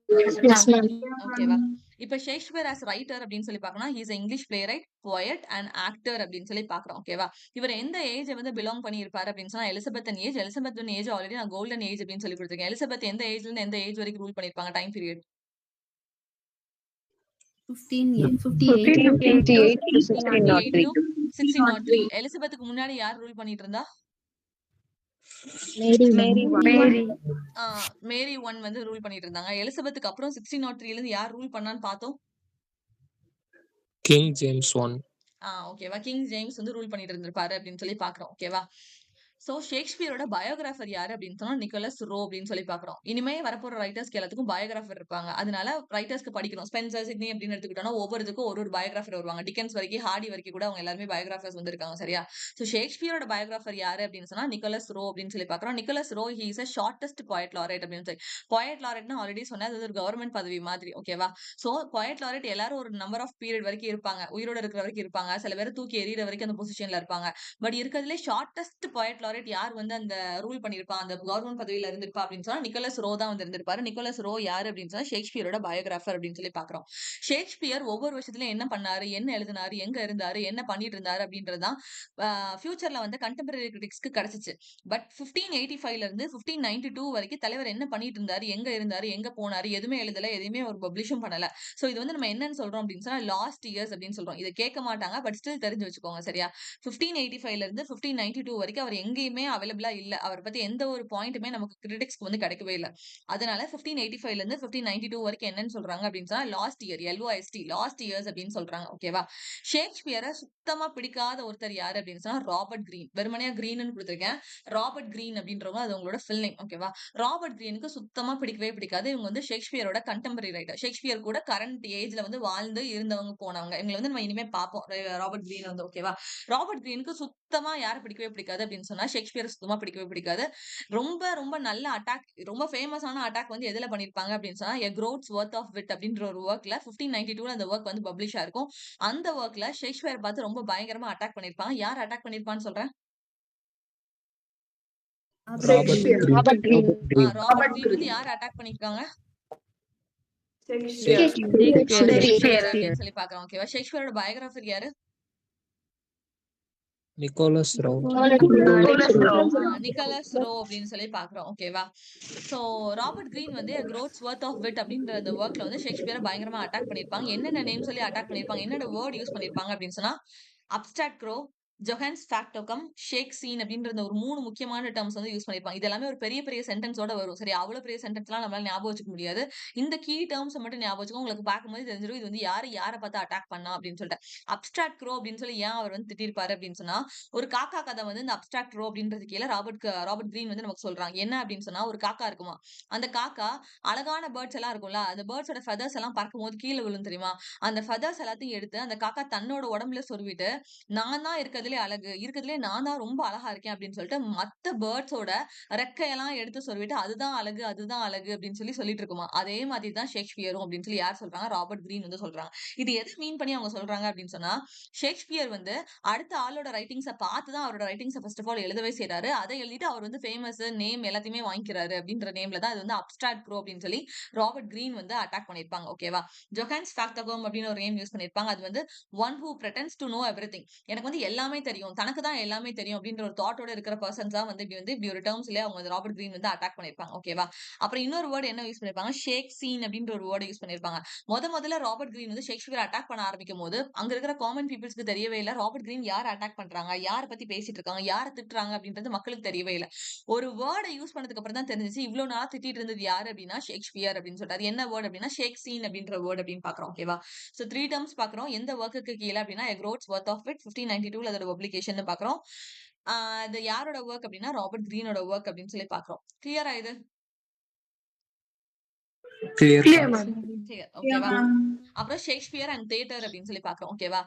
Yes, ma'am. ஓகேவா? இப்ப ஷேக்ஸ்பியர் as ரைட்டர் அப்படின்னு சொல்லி பார்க்கணும். he is a English playwright, poet and actor அப்படின்னு சொல்லி பாக்குறோம். ஓகேவா? இவர் எந்த ஏஜ் வந்து பிலாங் பண்ணி இருப்பாரு அப்படின்னு சொன்னா Elizabethan age. Elizabethan age already நான் கோல்டன் ஏஜ் அப்படின்னு சொல்லி கொடுத்திருக்கேன். எலிசபெத் எந்த ஏஜ்ல இருந்து எந்த ஏஜ் வரைக்கும் ரூல் பண்ணிருப்பாங்க டைம் பீரியட்? 1558 to 1603. 1603. எலிசபெத்துக்கு முன்னாடி யார் ரூல் பண்ணிட்டு இருந்தா? மேரி 1 வந்து ரூல் பண்ணிட்டு இருந்தாங்க. எலிசபெத்துக்கு அப்புறம் 1603ல இருந்து யார் ரூல் பண்ணான்னு பார்த்தோம்? King James 1. ஓகேவா, கிங் ஜேம்ஸ் வந்து ரூல் பண்ணிட்டு இருந்திருப்பாரு அப்படின்னு சொல்லி பாக்குறோம். ஓகேவா, சோ ஷேக்ஸ்பியரோட பயோகிராஃபர் யாரு அப்படின்னு சொன்னா நிக்கோலஸ் ரோ அப்படின்னு சொல்லி பாக்குறோம். இனிமே வரப்போற ரைட்டர்ஸ்க்கு எல்லாத்துக்கும் பயோகிராஃபர் இருப்பாங்க. அதனால ரைட்டர்ஸ்க்கு படிக்கணும். ஸ்பென்சர், சிட்னி அப்படின்னு எடுத்துக்கிட்டோம்னா ஒவ்வொருத்துக்கும் ஒரு பயோகிராஃபர் வருவாங்க. டிக்கன்ஸ் வரைக்கும், ஹார்டி வரைக்கும் கூட அவங்க எல்லாருமே பயோகிராஃபர்ஸ் வந்திருக்காங்க. சரியா? சோ ஷேக்ஸ்பியரோட பயோகிராஃபர் யாரு அப்படின்னு சொன்னா நிக்கோலஸ் ரோ அப்படின்னு சொல்லி பாக்குறோம். Nicholas Rowe he is a shortest poet laureate அப்படின்னு சொல்லி. poet laureateனா ஆல்ரெடி சொன்னேன், அது ஒரு கவர்மெண்ட் பதவி மாதிரி. ஓகேவா, சோ poet laureate எல்லாரும் ஒரு நம்பர் ஆஃப் பீரியட் வரைக்கும் இருப்பாங்க, உயிரோட இருக்கிற வரைக்கும் இருப்பாங்க. சில பேர் தூக்கி எறிகிற வரைக்கும் அந்த பொசிஷன்ல இருப்பாங்க. பட் இருக்கிறதுலே ஷார்ட்டஸ்ட் poet laureate யார் வந்து அந்த ரூல் பண்ணிருப்பா, அந்த கவர்மெண்ட் பதவியில இருந்திருப்பா அப்படின்னு சொன்னா நிக்கோலஸ் ரோ தான் வந்து இருந்திருப்பாரு. நிக்கோலஸ் ரோ யாரு அப்படின்னு சொன்னா ஷேக்ஸ்பியரோட பயோகிராஃபர் அப்படின்னு சொல்லி பாக்குறோம். ஷேக்ஸ்பியர் ஒவ்வொரு வருஷத்துலயும் என்ன பண்ணாரு, என்ன எழுதினாரு, எங்க இருந்தாரு, என்ன பண்ணிட்டு இருந்தாரு அப்படின்றதுதான் ஃபியூச்சர்ல வந்து கண்டெம்பரரி கிரிட்டிக்ஸ்க்கு கிடைச்சிச்சு. பட் 1585ல இருந்து 1592 வரைக்கும் தலைவர் என்ன பண்ணிட்டு இருந்தாரு, எங்க இருந்தாரு, எங்க போனாரு, எதுவுமே எழுதல, எதுவுமே ஒரு பப்ளிஷும் பண்ணல. சோ இது வந்து நம்ம என்னன்னு சொல்றோம் அப்படின்னு சொன்னா லாஸ்ட் இயர்ஸ் அப்படின்னு சொல்றோம். இதை கேட்க மாட்டாங்க, பட் ஸ்டில் தெரிஞ்சு வச்சுக்கோங்க. சரியா? 1585ல இருந்து 1592 வரைக்கும் அவர் எங்கேயுமே அவைலபிளா இல்ல. அவர் பத்தி எந்த ஒரு பாயிண்ட்டுமே நமக்கு கிரிட்டிக்ஸ்க்கு வந்து கிடைக்கவே இல்ல. அதனால 1585ல இருந்து 1592 வரைக்கும் என்னன்னு சொல்றாங்க அப்படின்னு சொன்னா last year, LOST, last years அப்படின்னு சொல்றாங்க. ஓகேவா, ஷேக்ஸ்பியரை சுத்தமா பிடிக்காத ஒருத்தர் யாரு அப்படின்னு சொன்னா ராபர்ட் கிரீன். வெறுமனையா கிரீன்னு கொடுத்திருக்கேன். ராபர்ட் கிரீன் அப்படின்றவங்க அது உங்களோட ஃபில் நேம். ஓகேவா, ராபர்ட் கிரீனுக்கு சுத்தமா பிடிக்கவே பிடிக்காது. இவங்க வந்து ஷேக்ஸ்பியரோட கண்டெம்பரரி ரைட்டர். ஷேக்ஸ்பியர் கூட கரண்ட் ஏஜ்ல வந்து வாழ்ந்து இருந்தவங்க போனவங்க. இவங்களை வந்து நம்ம இனிமே பார்ப்போம், ராபர்ட் கிரீன் வந்து. ஓகேவா, ராபர்ட் கிரீனுக்கு சுத்தமா யாரை பிடிக்கவே பிடிக்காது அப்படின்னு சொன்னா ஷேக்ஸ்பியர் சுத்தமா பிடிக்கவே பிடிக்காது. ரொம்ப ரொம்ப நல்ல அட்டாக், ரொம்ப ஃபேமஸான அட்டாக் வந்து எதுல பண்ணிருப்பாங்க அப்படின்னு சொன்னா A Groat's Worth of Wit அப்படின்ற ஒரு ஒர்க்ல 1592ல அந்த ஒர்க் வந்து பப்ளிஷ் ஆயிருக்கும். அந்த ஒர்க்ல ஷேக்ஸ்பியர் பார்த்து ரொம்ப பயங்கரமா அட்டாக் பண்ணிருப்பாங்க. யார் அட்டாக் பண்ணிருப்பான்னு சொல்றேன்? Robert Greene. Robert Greene. Robert green வந்து யார் அட்டாக் பண்ணிருக்காங்க Shakespeare. அப்படின்னு சொல்லி பாக்குறோம். ஓகேவா, ஷேக்ஸ்பியரோட பயோகிராஃபர் யாரு? Nicholas Rowe. நிக்கோலஸ் ரோ அப்படின்னு சொல்லி பாக்குறோம். ஓகேவா, சோ ராபர்ட் கிரீன் வந்து A Groat's Worth of Wit அப்படின்ற அந்த ஒர்க்ல வந்து ஷேக்ஸ்பியரை பயங்கரமா அட்டாக் பண்ணிருப்பாங்க. என்னென்ன நேம் சொல்லி அட்டாக் பண்ணிருப்பாங்க, என்னென்ன வேர்ட் யூஸ் பண்ணிருப்பாங்க அப்படின்னு சொன்னா அப்ஸ்ட்ராக்ட் க்ரோ, ஜொஹான்ஸ் ஃபேக்டோகம், ஷேக் சீன் அப்படின்ற ஒரு 3 முக்கியமான டேர்ம்ஸ் வந்து யூஸ் பண்ணிருப்பாங்க. இது எல்லாமே ஒரு பெரிய பெரிய சென்டென்ஸோட வரும். சரி, அவ்வளவு பெரிய சென்டென்ஸ்லாம் நம்மளால ஞாபகம் வச்சுக்க முடியாது. இந்த கீ டேர்ம்ஸ் மட்டும் ஞாபகம் வச்சுக்கோ, உங்களுக்கு பார்க்கும்போது தெரிஞ்சிடும் இது வந்து யாரை பார்த்து அட்டாக் பண்ணா அப்படின்னு சொல்லிட்டு. அப்ஸ்ட்ராக்ட் க்ரோ அப்படின்னு சொல்லி ஏன் அவர் வந்து திட்டிருப்பாரு அப்படின்னு சொன்னா, ஒரு காக்கா கதை வந்து இந்த அப்ஸ்ட்ராக்ட் க்ரோ அப்படின்றது கீழே ராபர்ட் கிரீன் வந்து நமக்கு சொல்றாங்க. என்ன அப்படின்னு சொன்னா, ஒரு காக்கா இருக்குமா, அந்த காக்கா அழகான பேர்ட்ஸ் எல்லாம் இருக்கும்ல, அந்த பேர்ட்ஸோட ஃபெதர்ஸ் எல்லாம் பறக்கும் போது கீழே விழும் தெரியுமா, அந்த ஃபெதர்ஸ் எல்லாத்தையும் எடுத்து அந்த காக்கா தன்னோட உடம்புல சொருவிட்டு நான் தான் இருக்கிறதுலே அழகு, இருக்கிறதுலே நான் தான் ரொம்ப அழகா இருக்கேன் அப்படின்னு சொல்லிட்டு மத்த பேர்ட்ஸோட ரெக்கையெல்லாம் எடுத்து சொல்லிட்டு அதுதான் அழகு, அதுதான் அழகு அப்படின்னு சொல்லிட்டு இருக்குமா. அதே மாதிரி தான் ஷேக்ஸ்பியரும் அப்படின்னு சொல்லி யார் சொல்றாங்க, ராபர்ட் கிரீன் வந்து சொல்றாங்க. இது எது மீன் பண்ணி அவங்க சொல்றாங்க அப்படின்னு சொன்னா, ஷேக்ஸ்பியர் வந்து அடுத்த ஆளோட ரைட்டிங்ஸை பார்த்து தான் அவரோட ரைட்டிங்ஸை ஃபர்ஸ்ட் ஆஃப் ஆல் எழுதவே செய்யறாரு. அதை எழுதிட்டு அவர் வந்து ஃபேமஸ் நேம் எல்லாத்தையுமே வாங்கிக்கிறாரு அப்படின்ற நேம்ல தான் இது வந்து அப்ஸ்ட்ராக்ட் க்ரோ அப்படின்னு சொல்லி ராபர்ட் கிரீன் வந்து அட்டாக் பண்ணிருப்பாங்க. ஓகேவா, ஜொஹான்ஸ் ஃபேக்டோகம் அப்படின்னு ஒரு நேம் யூஸ் பண்ணிருப்பாங்க. அது வந்து one who pretends to know everything. எனக்கு வந்து எல்லாமே தெரியும், தனக்கு தான் எல்லாமே தெரியும் அப்படின்ற ஒரு தாட்டோட இருக்கிற பர்சன்ஸ் தான் வந்து இப்படி ஒரு டேர்ம்ஸ்ல அவங்க ராபர்ட் கிரீன் வந்து அட்டாக் பண்ணிருப்பாங்க. ஓகேவா, அப்புறம் இன்னொரு வேர்டு என்ன யூஸ் பண்ணிருப்பாங்க, ஷேக் சீன் அப்படின்ற ஒரு வேர்டு யூஸ் பண்ணிருப்பாங்க. முதல்ல ராபர்ட் கிரீன் வந்து ஷேக்ஸ்பியர் அட்டாக் பண்ண ஆரம்பிக்கும் போது அங்க இருக்கிற காமன் பீப்புள்ஸ்க்கு தெரியவே இல்லை ராபர்ட் கிரீன் யார் அட்டாக் பண்றாங்க, யாரை பத்தி பேசிட்டு இருக்காங்க, யாரை திட்டுறாங்க அப்படின்றது மக்களுக்கு தெரியவே இல்லை. ஒரு வேர்டை யூஸ் பண்ணதுக்கு அப்புறம் தான் தெரிஞ்சிச்சு இவ்வளவு நாளா திட்டிட்டு இருந்தது யாரு அப்படின்னா ஷேக்ஸ்பியர் அப்படின்னு சொல்லிட்டு. அது என்ன வேர்டு அப்படின்னா ஷேக் சீன் அப்படின்ற வேர்டு அப்படின்னு பாக்குறோம். ஓகேவா, சோ 3 டேர்ம்ஸ் பாக்குறோம். எந்த ஒர்க்குக்கு கீழே அப்படின்னா A Groat's Worth of Wit 1592ல அதோட பப்ளிகேஷன் பாக்குறோம். இது யாரோட ஒர்க் அப்படின்னா ராபர்ட் கிரீனோட ஒர்க் அப்படின்னு சொல்லி பாக்குறோம். கிளியரா இது? Clear. ஓகேவா, அப்புறம் ஷேக்ஸ்பியர் அண்ட் தியேட்டர் அப்படின்னு சொல்லி பாக்குறோம். ஓகேவா,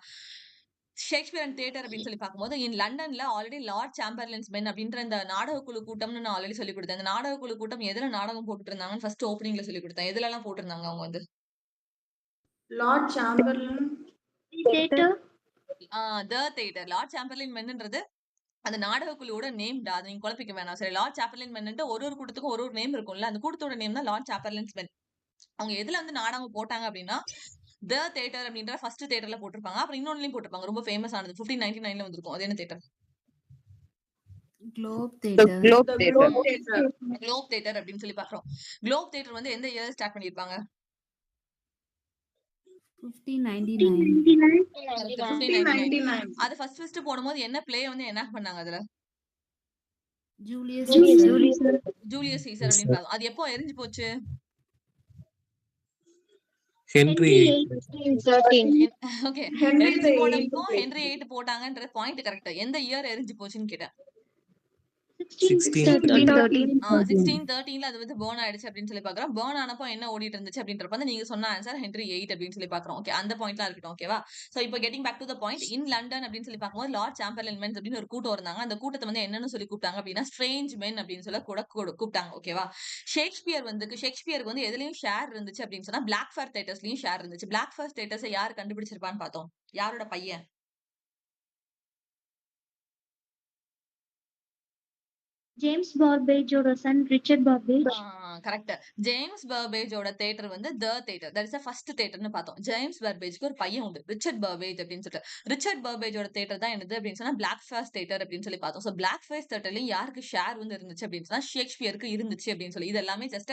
ஷேக்ஸ்பியர் அண்ட் தியேட்டர் அப்படின்னு சொல்லி பார்க்கும்போது லண்டன்ல ஆல்ரெடி லார்ட் சாம்பர்லின்ஸ் மென் அப்படின்ற இந்த நாடக குழு கூட்டம்னு நான் ஆல்ரெடி சொல்லி கொடுத்தேன். இந்த நாடக குழு கூட்டம் எதுல நாடகம் போட்டுட்டு இருந்தாங்கன்னு ஃபர்ஸ்ட் ஓப்பனிங்ல சொல்லி கொடுத்தேன். எதுல எல்லாம் போட்டிருந்தாங்க அவங்க வந்து Lord Chamberlain theatre Lord Chamberlain மென்ன்றது அந்த நாடக குழுவோட நேம் டா, அதை நீங்க குழப்பிக்க வேணாம். சரி, லார்ட் சாம்பர்லின் மென்ட்டு ஒரு கூட்டத்துக்கும் ஒரு நேம் இருக்கும்ல, அந்த கூட்டத்தோட நேம் தான் லார்ட் சாம்பர்லின்ஸ் மென். அவங்க எதுல வந்து நாடகம் போட்டாங்க அப்படின்னா த தியேட்டர் அப்படின்ற ஃபர்ஸ்ட் தியேட்டர்ல போட்டிருப்பாங்க. அப்புறம் இன்னொன்னுலயும் போட்டிருப்பாங்க, ரொம்ப ஃபேமஸ் ஆனது 1599ல வந்திருக்கும். அது என்ன theatre? Globe Globe Theatre. Globe theatre அப்படின்னு சொல்லி பாக்குறோம். குளோப் தியேட்டர் வந்து எந்த இயர் ஸ்டார்ட் பண்ணிருப்பாங்க? 1599. Correct. 1599. 1599. அது ஃபர்ஸ்ட் போடும்போது என்ன பிளே வந்து என்ன பண்ணாங்க அதுல? Julius Caesar. ஜூலியஸ் சீசர் அப்படின்னு பார்த்தோம். அது எப்போ எரிஞ்சு போச்சு? Henry VIII. 13. ஓகே. Henry எரிஞ்சு the போனப்போ Eighth. ஹென்றி 8 போட்டாங்கன்ற பாயிண்ட் கரெக்ட். எந்த இயர் எரிஞ்சு போச்சுன்னு கேட்டேன். 1613. 1613ல அது வந்து பர்ன் ஆயிடுச்சு அப்படின்னு சொல்லி பாக்குறோம். பர்ன் ஆனப்போ என்ன ஓடிட்டு இருந்துச்சு அப்படின்றப்ப வந்து நீங்க சொன்ன ஆன்சர் ஹென்றி 8 அப்படின்னு சொல்லி பாக்குறோம். ஓகே, அந்த பாயிண்ட்லாம் இருக்கட்டும். ஓகேவா? சோ இப்போ getting back to the point, in London அப்படின்னு சொல்லி பார்க்கும்போது லார்ட் சாம்பர்லின் மென்ஸ் அப்படின்னு ஒரு கூட்டம் இருந்தாங்க. அந்த கூட்டத்தை வந்து என்னன்னு சொல்லி கூப்பிட்டாங்க அப்படின்னா ஸ்ட்ரேஞ்ச் மென் அப்படின்னு சொல்ல கூட கூப்பிட்டாங்க. ஓகேவா? ஷேக்ஸ்பியருக்கு வந்து எதுலயும் ஷேர் இருந்துச்சு அப்படின்னு சொன்னா பிளாக் ஃபேர் தியேட்டர்ஸ்லயும் ஷேர் இருந்துச்சு. பிளாக் ஃபேர் தியேட்டர்ஸ் யார் கண்டுபிடிச்சிருப்பான்னு பார்த்தோம். யாரோட பையன்? ஜேம்ஸ் பார்பேஜோட son Richard Burbage. Correct. James பர்பேஜோட தியேட்டர் வந்து the theatre, that is first தியேட்டர்னு பார்த்தோம். ஜேம்ஸ் பர்பேஜ்க்கு ஒரு பையன் உண்டு, ரிச்சர்ட் பர்பேஜ் அப்படின்னு சொல்லிட்டு. ரிச்சர்ட் பர்பேஜோட தியேட்டர் தான் என்னது அப்படின்னு சொன்னா பிளாக் ஃபேஸ் தியேட்டர் அப்படின்னு சொல்லி பார்த்தோம். ஸோ பிளாக் ஃபேஸ் தியேட்டர்லயும் யாருக்கு ஷேர் வந்து இருந்துச்சு அப்படின்னு சொன்னா ஷேக்ஸ்பியருக்கு இருந்துச்சு அப்படின்னு சொல்லி. இது எல்லாமே ஜஸ்ட்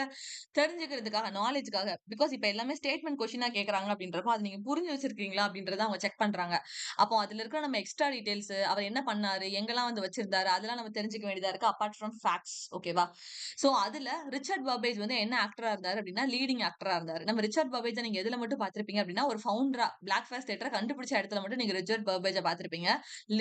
தெரிஞ்சுக்கிறதுக்காக, நாலேஜுக்காக. பிகாஸ் இப்ப எல்லாமே ஸ்டேட்மெண்ட் கொஸ்டினா கேட்கறாங்க அப்படின்றப்போ அது நீங்க புரிஞ்சு வச்சிருக்கீங்களா அப்படின்றத அவங்க செக் பண்றாங்க. அப்போ அதுல இருக்கிற நம்ம எக்ஸ்ட்ரா டீடைல்ஸ், அவர் என்ன பண்ணாரு, எங்கெல்லாம் வந்து வச்சிருந்தாரு, அதெல்லாம் நம்ம தெரிஞ்சுக்க வேண்டியதா இருக்கு அப்பார்ட் ஃப்ரம் ஃபேக்ட்ஸ். ஓகேவா? சோ அதுல ரிச்சர்ட் பர்பேஜ் வந்து என்ன ஆக்டரா இருந்தாரு அப்படின்னா லீடிங் ஆக்டரா இருந்தாரு. நம்ம ரிச்சர்ட் பர்பேஜ் நீங்க எதுல மட்டும் பாத்திருப்பீங்க அப்படின்னா ஒரு ஃபவுண்டரா, பிளாக் ஃபேஸ் தியேட்டரை கண்டுபிடிச்ச இடத்துல மட்டும் நீங்க ரிச்சர்ட் பர்பேஜ பாத்திருப்பீங்க.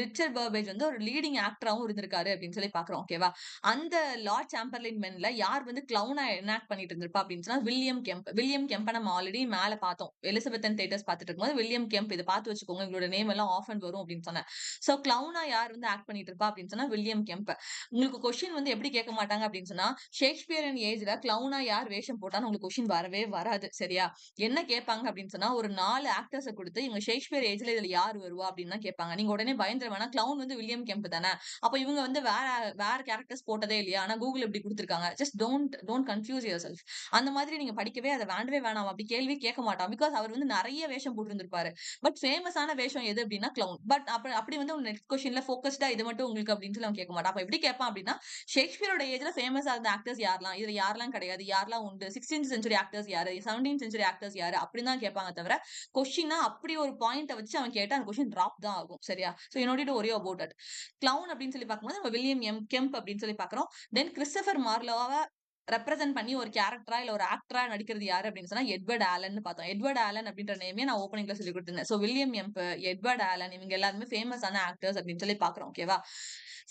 ரிச்சர்ட் பர்பேஜ் வந்து ஒரு லீடிங் ஆக்டராவும் இருந்திருக்காரு அப்படின்னு சொல்லி பாக்குறோம். ஓகேவா? அந்த லார்ட் சாம்பர்லின் மென்ல யார் வந்து கிளவுனா எனாக்ட் பண்ணிட்டு இருந்திருப்பா அப்படின்னு சொன்னா வில்லியம் கெம்ப். வில்லியம் கெம்ப நம்ம ஆல்ரெடி மேல பார்த்தோம். எலிசபெத்தன் தியேட்டர்ஸ் பார்த்துட்டு இருக்கும்போது வில்லியம் கெம்ப் இதை பார்த்து வச்சுக்கோங்க, எங்களோட நேம் எல்லாம் ஆஃப் அண்ட் வரும் அப்படின்னு சொன்னேன். சோ கிளவுனா யார் வந்து ஆக்ட் பண்ணிட்டு இருப்பா அப்படின்னு சொன்னா வில்லியம் கெம்ப். உங்களுக்கு கொஸ்டின் வந்து எப்படி கேட்க மாட்டாங்க அப்படின்னு சொன்னா ஷேக்ஸ்பியரின் ஏஜ்ல கிளவுனா யார் வேஷம் போட்டான்னு உங்களுக்கு கொஸ்டின் வரவே வராது. சரியா? என்ன கேட்பாங்க அப்படின்னு சொன்னா ஒரு 4 ஆக்டர்ஸை கொடுத்து இவங்க ஷேக்ஸ்பியர் ஏஜ்ல இதுல யார் வருவா அப்படின்னு தான் கேட்பாங்க. நீங்க உடனே பயந்துட வேணா, கிளவுன் வந்து வில்லியம் கெம்ப் தானே, அப்ப இவங்க வந்து வேற வேற கேரக்டர்ஸ் போட்டதே இல்லையா, ஆனா கூகுள் எப்படி கொடுத்திருக்காங்க. Just don't confuse your self. அந்த மாதிரி நீங்க படிக்கவே அதை வேண்டவே வேணாம். அப்படி கேள்வி கேட்க மாட்டான். பிகாஸ் அவர் வந்து நிறைய வேஷம் போட்டிருந்திருப்பாரு. பட் ஃபேமஸான வேஷம் எது அப்படின்னா கிளவுன். பட் அப்படி வந்து நெக்ஸ்ட் கொஸ்டின்ல போக்கஸ்டா இது மட்டும் உங்களுக்கு அப்படின்னு சொல்லி அவன் கேட்க மாட்டான். அப்ப எப்படி கேட்பான் அப்படின்னா ஷேக்ஸ்பியரோட ஏஜ்ல ஃபேமஸா இருந்த ஆக்டர்ஸ் யாரெல்லாம், இதுல யாரெல்லாம் கிடையாது, யாரெல்லாம் உண்டு, 16th செஞ்சுரி ஆக்டர்ஸ் யாரு, 17th செஞ்சுரி ஆக்டர்ஸ் யாரு அப்படின்னு தான் கேட்பாங்க தவிர கொஸ்டினா அப்படி ஒரு பாயிண்ட வச்சு அவன் கேட்டா அந்த கொஸ்டின் டிராப் தான் ஆகும். சரியா? So you not to worry about it. Clown அப்படின்னு சொல்லி பார்க்கும்போது நம்ம வில்லியம் கெம்ப் அப்படின்னு சொல்லி பாக்குறோம். தென் கிறிஸ்டோபர் மார்லோவை ரெப்ரசென்ட் பண்ணி ஒரு கேரக்டரா இல்ல ஒரு ஆக்டரா நடிக்கிறது யாரு அப்படின்னு சொன்னா எட்வர்ட் ஆலன் பார்த்தோம். எட்வர்ட் ஆலன் அப்படின்ற நேமே நான் ஓப்பனிங்ல சொல்லி கொடுத்திருந்தேன். சோ வில்லியம் எம்ப், எட்வர்ட் ஆலன் இவங்க எல்லாருமே ஃபேமஸான ஆக்டர்ஸ் அப்படின்னு சொல்லி பாக்குறோம். ஓகேவா?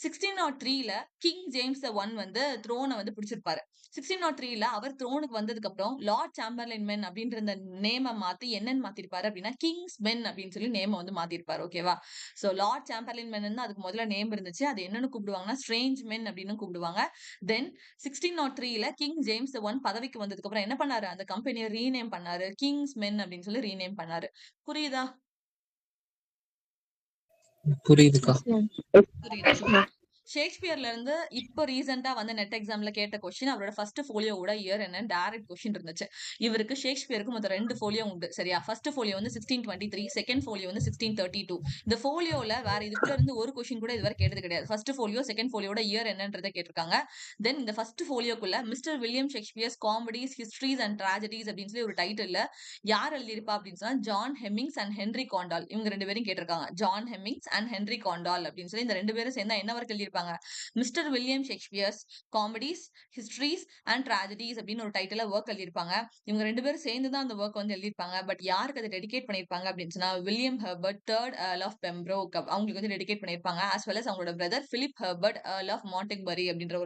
1603ல கிங் ஜேம்ஸ் ஒன் வந்து த்ரோனை வந்து பிடிச்சிருப்பாரு. 1603ல அவர் த்ரோனுக்கு வந்ததுக்கு அப்புறம் லார்ட் சாம்பர்லின் மென் அப்படின்ற இந்த நேமை மாத்தி என்னன்னு மாத்திருப்பாரு அப்படின்னா கிங்ஸ் மென் அப்படின்னு சொல்லி நேமை வந்து மாத்திருப்பாரு. ஓகேவா? சோ லார்ட் சாம்பர்லின் மென் அதுக்கு முதல்ல நேம் இருந்துச்சு. அது என்னன்னு கூப்பிடுவாங்கன்னா ஸ்ட்ரேஞ்ச் மென் அப்படின்னு கூப்பிடுவாங்க. தென் 1603ல கிங் ஜேம்ஸ் ஒன் பதவிக்கு வந்ததுக்கு அப்புறம் என்ன பண்ணாரு, அந்த கம்பெனியை ரீநேம் பண்ணாரு, கிங்ஸ் மென் அப்படின்னு சொல்லி ரீநேம் பண்ணாரு. புரியுதா? புரியுதுக்கா. புரியுது. ஷேக்ஸ்பியர்ல இருந்து இப்போ ரீசெண்டா வந்து நெட் எக்ஸாம்ல கேட்ட கொஸ்டின் அவரோட ஃபர்ஸ்ட் ஃபோலியோட இயர் என்ன டைரக்ட் கொஸ்டின் இருந்துச்சு. இவருக்கு ஷேக்ஸ்பியருக்கு மொத்தம் 2 ஃபோலியோ உண்டு. சரியா? ஃபர்ஸ்ட் ஃபோலியோ வந்து 1623, செகண்ட் ஃபோலியோ வந்து 1632. இந்த ஃபோலியோல வேற இதுக்குள்ள இருந்து ஒரு கொஸ்டின் கூட இதுவரை கேட்டது கிடையாது. ஃபர்ஸ்ட் ஃபோலியோ, செகண்ட் ஃபோலியோட இயர் என்னன்றதை கேட்டிருக்காங்க. தென் இந்த ஃபர்ஸ்ட் ஃபோலியோக்குள்ள Mr William Shakespeare's comedies, histories and tragedies அப்படின்னு சொல்லி ஒரு டைட்டில்ல யார் எழுதியிருப்பா அப்படின்னு சொன்னா John Heminges and Henry Condell. இவங்க 2 பேரும் கேட்டிருக்காங்க. John Heminges and Henry Condell அப்படின்னு சொல்லி இந்த 2 பேரும் சேர்ந்தா என்ன வரைக்கும் எழுதியிருப்பாங்க, Mr William Shakespeare's comedies, histories and tragedies அப்படின்னு ஒரு டைட்டில ஒர்க் எழுதியிருப்பாங்க. இவங்க 2 பேரும் சேர்ந்து தான் அந்த ஒர்க் வந்து எழுதியிருப்பாங்க. பட் யாருக்கு அதை டெடிகேட் பண்ணிருப்பாங்க அப்படின்னு சொன்னா William Herbert third earl of Pembroke அவங்களுக்கு வந்து டெடிகேட் பண்ணிருப்பாங்க. as well as அவங்களோட brother Philip Herbert earl of Montgomery அப்படின்ற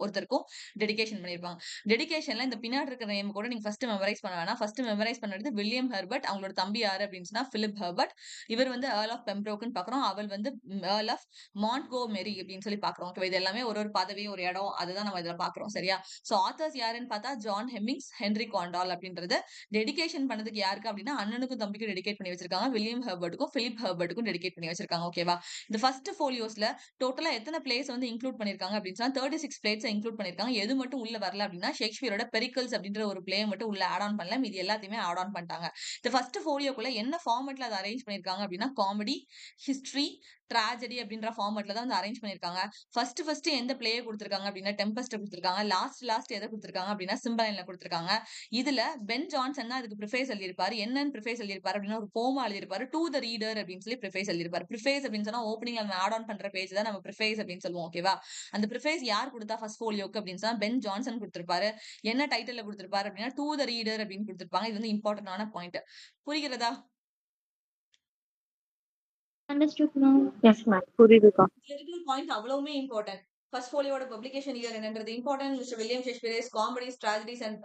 ஒருத்தருக்கும் டெடிகேஷன் பண்ணிருப்பாங்க. டெடிகேஷன்ல இந்த பின்னாடி இருக்கிற நேம் கூட நீங்க ஃபர்ஸ்ட் மெமரைஸ் பண்ண வேணாம். ஃபர்ஸ்ட் மெமரைஸ் பண்ணது வில்லியம் ஹெர்பர்ட், அவங்களோட தம்பி யாரு அப்படின்னு சொன்னா பிலிப் ஹெர்பர்ட். இவர் வந்து ஏர்ல் ஆஃப் பெம்ப்ரோக்னு பாக்குறோம். அவள் வந்து ஏர்ல் ஆஃப் மாண்ட்கோமெரி அப்படின்னு சொல்லி பாக்குறோம். இது எல்லாமே ஒரு பதவி, ஒரு இடம், அதுதான் நம்ம இதுல பாக்குறோம். சரியா? சோ ஆத்தர்ஸ் யாருன்னு பார்த்தா ஜான் ஹெமிங்ஸ், ஹென்ரி காண்டால் அப்படின்றது டெடிகேஷன் பண்ணதுக்கு யாருக்கு அப்படின்னா அண்ணனுக்கும் தம்பிக்கும் டெடிகேட் பண்ணி வச்சிருக்காங்க. வில்லியம் ஹெர்பர்ட்டுக்கும் பிலிப் ஹெர்பர்ட்டுக்கும் டெடிகேட் பண்ணி வச்சிருக்காங்க. ஓகேவா? இந்த ஃபர்ஸ்ட் ஃபோலியோஸ்ல டோட்டலா எத்தனை பிளேஸ் வந்து இன்க்ளூட் பண்ணிருக்காங்க அப்படின்னு சொன்னா 36 பிளேஸ் இன்க்ளூட் பண்ணிருக்காங்க. எது மட்டும் உள்ள வரல அப்படின்னா ஷேக்ஸ்பியரோட பெரிக்கல்ஸ் அப்படின்ற ஒரு பிளே மட்டும் உள்ள ஆட் ஆன் பண்ணல, இது எல்லாத்தையுமே ஆட் ஆன் பண்ணிட்டாங்க. இந்த ஃபர்ஸ்ட் ஃபோலியோக்குள்ள என்ன ஃபார்மேட்ல அதை அரேஞ்ச் பண்ணிருக்காங்க அப்படின்னா காமெடி, ஹிஸ்டரி, ட்ராஜடி அப்படின்ற ஃபார்மட்ல தான் வந்து அரேஞ்ச் பண்ணிருக்காங்க. ஃபர்ஸ்ட் எந்த பிளேயை கொடுத்திருக்காங்க அப்படின்னா டெம்பஸ்ட் கொடுத்திருக்காங்க. லாஸ்ட் எதை கொடுத்திருக்காங்க அப்படின்னா சிம்பலைன்ல கொடுத்திருக்காங்க. இதுல பென் ஜான்சன் தான் அதுக்கு ப்ரிஃபேஸ் எழுதியிருப்பாரு. என்னன்னு ப்ரிஃபேஸ் எழுதியிருப்பாரு அப்படின்னா ஒரு போமா எழுதியிருப்பாரு. டு த ரீடர் அப்படின்னு சொல்லி ப்ரிஃபேஸ் எழுதியிருப்பாரு. ப்ரிஃபேஸ் அப்படின்னு சொன்னா ஓப்பனிங்ல நம்ம ஆட் ஆன் பண்ற பேஜ் தான் நம்ம ப்ரிஃபேஸ் அப்படின்னு சொல்லுவோம். ஓகேவா? அந்த ப்ரிஃபேஸ் யார் கொடுத்தா ஃபர்ஸ்ட் ஃபோலியோக்கு அப்படின்னு சொன்னா பென் ஜான்சன் கொடுத்திருப்பாரு. என்ன டைட்டில்ல கொடுத்திருப்பாரு அப்படின்னா டு த ரீடர் அப்படின்னு கொடுத்திருப்பாங்க. இது வந்து இம்பார்ட்டன்டான பாயிண்ட். புரிகிறதா? Understood now. Yes, ma'am. புரியுதுக்கா. இதுல இருக்கிற பாயிண்ட் அவ்வளவுமே இம்பார்ட்டன்ட். ஃபர்ஸ்ட் ஃபோலியோட பப்ளிகேஷன் இயர் என்னன்றது important. Mr William Shakespeare's comedies tragedies and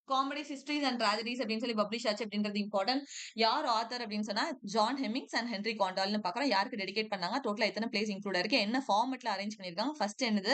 comedies histories and tragedies அப்படின்னு சொல்லி பப்ளிஷ் ஆச்சு அப்படின்றது இம்பார்ட்டன்ட். யார் ஆத்தர் அப்படின்னு சொன்னா ஜான் ஹெமிங்ஸ் அண்ட் ஹென்ரி காண்டால்னு பாக்குறோம். யாருக்கு டெடிகேட் பண்ணாங்க, டோட்டலா எத்தனை பிளேஸ் இன்க்ளூட் இருக்கு, என்ன ஃபார்மெட்ல அரேஞ்ச் பண்ணிருக்காங்க, ஃபர்ஸ்ட் என்னது,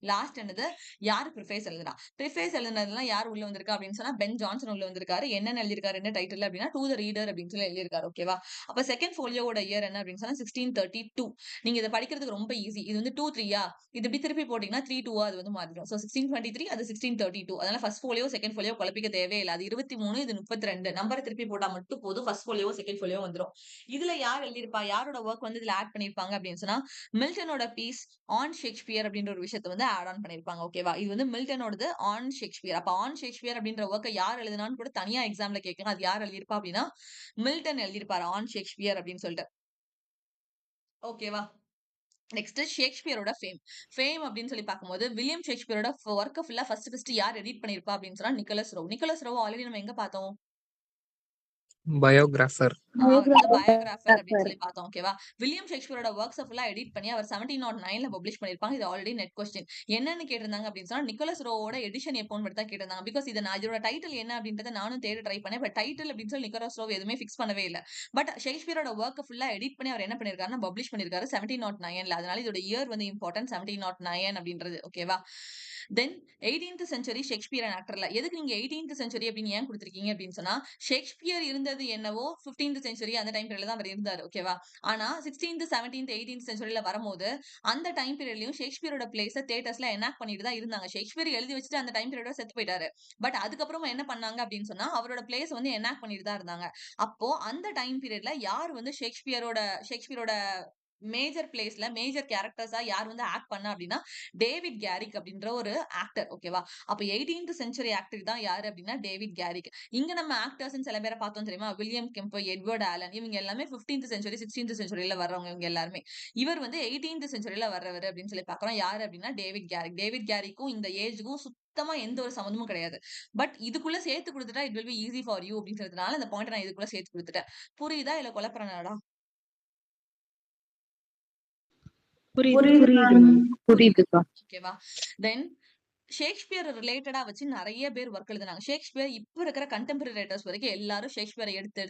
லாஸ்ட் என்னது, யாரு ப்ரிஃபேஸ் எழுதுனா. ப்ரிஃபேஸ் எழுதுனதுலாம் யார் உள்ள வந்திருக்கா அப்படின்னு சொன்னா பென் ஜான்சன் உள்ள வந்திருக்காரு. என்னென்ன எழுதிருக்காரு, என்ன டைட்டில் அப்படின்னா டு த ரீடர் அப்படின்னு சொல்லி எழுதிருக்காரு. ஓகேவா? அப்ப செகண்ட் ஃபோலியோட இயர் என்ன அப்படின்னு சொன்னா 1632. நீங்க இதை படிக்கிறதுக்கு ரொம்ப ஈஸி. இது வந்து 2-3 இது இப்படி திருப்பி போட்டீங்கன்னா 3-2 அது வந்து மாறிடும். ஸோ 1623 அது 1632. அதனால ஃபர்ஸ்ட் ஃபோலியோ செகண்ட் ஃபோலியோ குழப்பிக்க தேவையே இல்லை. அது 23 இது 32. நம்பரை திருப்பி போட்டா மட்டும் போதும். ஃபர்ஸ்ட் ஃபோலியோ செகண்ட் ஃபோலியோ வந்துரும். இதுல யார் எழுதியிருப்பா, யாரோட ஒர்க் வந்து இதுல ஆட் பண்ணிருப்பாங்க அப்படின்னு சொன்னா மில்டனோட பீஸ் ஆன் ஷேக்ஸ்பியர் அப்படின்ற ஒரு விஷயத்தை வந்து ஆட் ஆன் பண்ணிருப்பாங்க. ஓகேவா? இது வந்து மில்டனோடது ஆன் ஷேக்ஸ்பியர். அப்ப ஆன் ஷேக்ஸ்பியர் அப்படின்ற ஒர்க்கை யார் எழுதினான்னு கூட தனியா எக்ஸாம்ல கேட்கலாம். அது யார் எழுதியிருப்பா அப்படின்னா மில்டன் எழுதியிருப்பாரு ஆன் ஷேக்ஸ்பியர் அப்படின்னு சொல்லிட்டு. ஓகேவா? நெக்ஸ்ட் ஷேக்ஸ்பியரோட ஃபேம் அப்படின்னு சொல்லி பார்க்கும்போது வில்லியம் ஷேக்ஸ்பியரோட ஒர்க்கை ஃபுல்லா ஃபர்ஸ்ட் யார் எடிட் பண்ணிருப்பா அப்படின்னு சொன்னா Nicholas Rowe. Nicholas Rowe already நம்ம எங்க பார்த்தோம், பயோகிராஃபர். அவர் வந்து பயோகிராஃபர் அப்படின்னு சொல்லி பார்த்தோம். ஓகேவா? வில்லியம் ஷேக்ஸ்பியரோட ஒர்க்ஸ் ஃபுல்லா எடிட் பண்ணி அவர் 1709ல பப்ளிஷ் பண்ணிருப்பாங்க. இது ஆல்ரெடி நெட் கொஸ்டின். என்னன்னு கேட்டிருந்தாங்க அப்படின்னு சொன்னா நிக்கோலஸ் ரோவோட எடிஷன் எப்போன்னு தான் கேட்டிருந்தாங்க. பிகாஸ் இதை நான் இதோட டைட்டில் என்ன அப்படின்றத நானும் தேட ட்ரை பண்ணேன். பட் டைட்டில் அப்படின்னு சொல்லி நிக்கோலஸ் ரோ எதுவுமே ஃபிக்ஸ் பண்ணவே இல்லை. பட் ஷேக்ஸ்பியரோட ஒர்க் ஃபுல்லா எடிட் பண்ணி அவர் என்ன பண்ணிருக்காருன்னா பப்ளிஷ் பண்ணிருக்காரு 1709ல. அதனால இதோட இயர் வந்து இம்பார்ட்டன்ட் 1709 அப்படின்றது. ஓகேவா? தென் 18th செஞ்சுரி ஷேக்ஸ்பியர் அண்ட் ஆக்டர்ல எதுக்கு நீங்க 18th செஞ்சுரி அப்படின்னு ஏன் கொடுத்திருக்கீங்க அப்படின்னு சொன்னா ஷேக்ஸ்பியர் இருந்தது என்னவோ 15th செஞ்சுரி அந்த டைம் பீரியட்ல தான் அவர் இருந்தாரு. ஓகேவா? ஆனா 16th 17th 18th செஞ்சுரியில வரும்போது அந்த டைம் பீரியட்லயும் ஷேக்ஸ்பியரோட பிளேஸ தியேட்டர்ஸ்ல எனாக்ட் பண்ணிட்டு தான் இருந்தாங்க. ஷேக்ஸ்பியர் எழுதி வச்சுட்டு அந்த டைம் பீரியடோட செத்து போயிட்டாரு. பட் அதுக்கப்புறமா என்ன பண்ணாங்க அப்படின்னு சொன்னா அவரோட பிளேஸ் வந்து எனாக்ட் பண்ணிட்டு தான் இருந்தாங்க. அப்போ அந்த டைம் பீரியட்ல யார் வந்து ஷேக்ஸ்பியரோட மேஜர் பிளேஸ்ல மேஜர் கேரக்டர்ஸா யார் வந்து ஆக்ட் பண்ணா அப்படின்னா டேவிட் கேரிக் அப்படின்ற ஒரு ஆக்டர். ஓகேவா? அப்ப 18th செஞ்சுரி ஆக்டர் தான் யாரு அப்படின்னா டேவிட் கேரிக். இங்க நம்ம ஆக்டர்ஸ் சில பேரை பார்த்தோம் தெரியுமா, வில்லியம் கெம்பர், எட்வர்ட் ஆலன், இவங்க எல்லாமே 15th செஞ்சுரி 16th செஞ்சுரியில வர்றவங்க. இவங்க எல்லாருமே இவர் வந்து 18th செஞ்சுரியில வர்றவர் அப்படின்னு சொல்லி பாக்குறோம். யாரு அப்படின்னா டேவிட் கேரிக். டேவிட் கேரிக்கும் இந்த ஏஜுக்கும் சுத்தமா எந்த ஒரு சம்மந்தமும் கிடையாது. பட் இதுக்குள்ள சேர்த்து கொடுத்துட்டா it will be easy for you அப்படின்றதுனால அந்த பாயிண்ட் நான் இதுக்குள்ள சேர்த்து கொடுத்துட்டேன். புரியுதா இல்ல குழப்பறேனாடா? புரியுது மேம். புரியுதுக்கா. ஓகேவா? தென் ஷேக்ஸ்பியர் ரிலேட்டடா வச்சு நிறைய பேர் ஒர்க் எழுதினாங்க. ஷேக்ஸ்பியர் இப்ப இருக்கிற கண்டெம்பரரி ரைட்டர்ஸ் வரைக்கும் எல்லாரும் ஷேக்ஸ்பியரை எடுத்து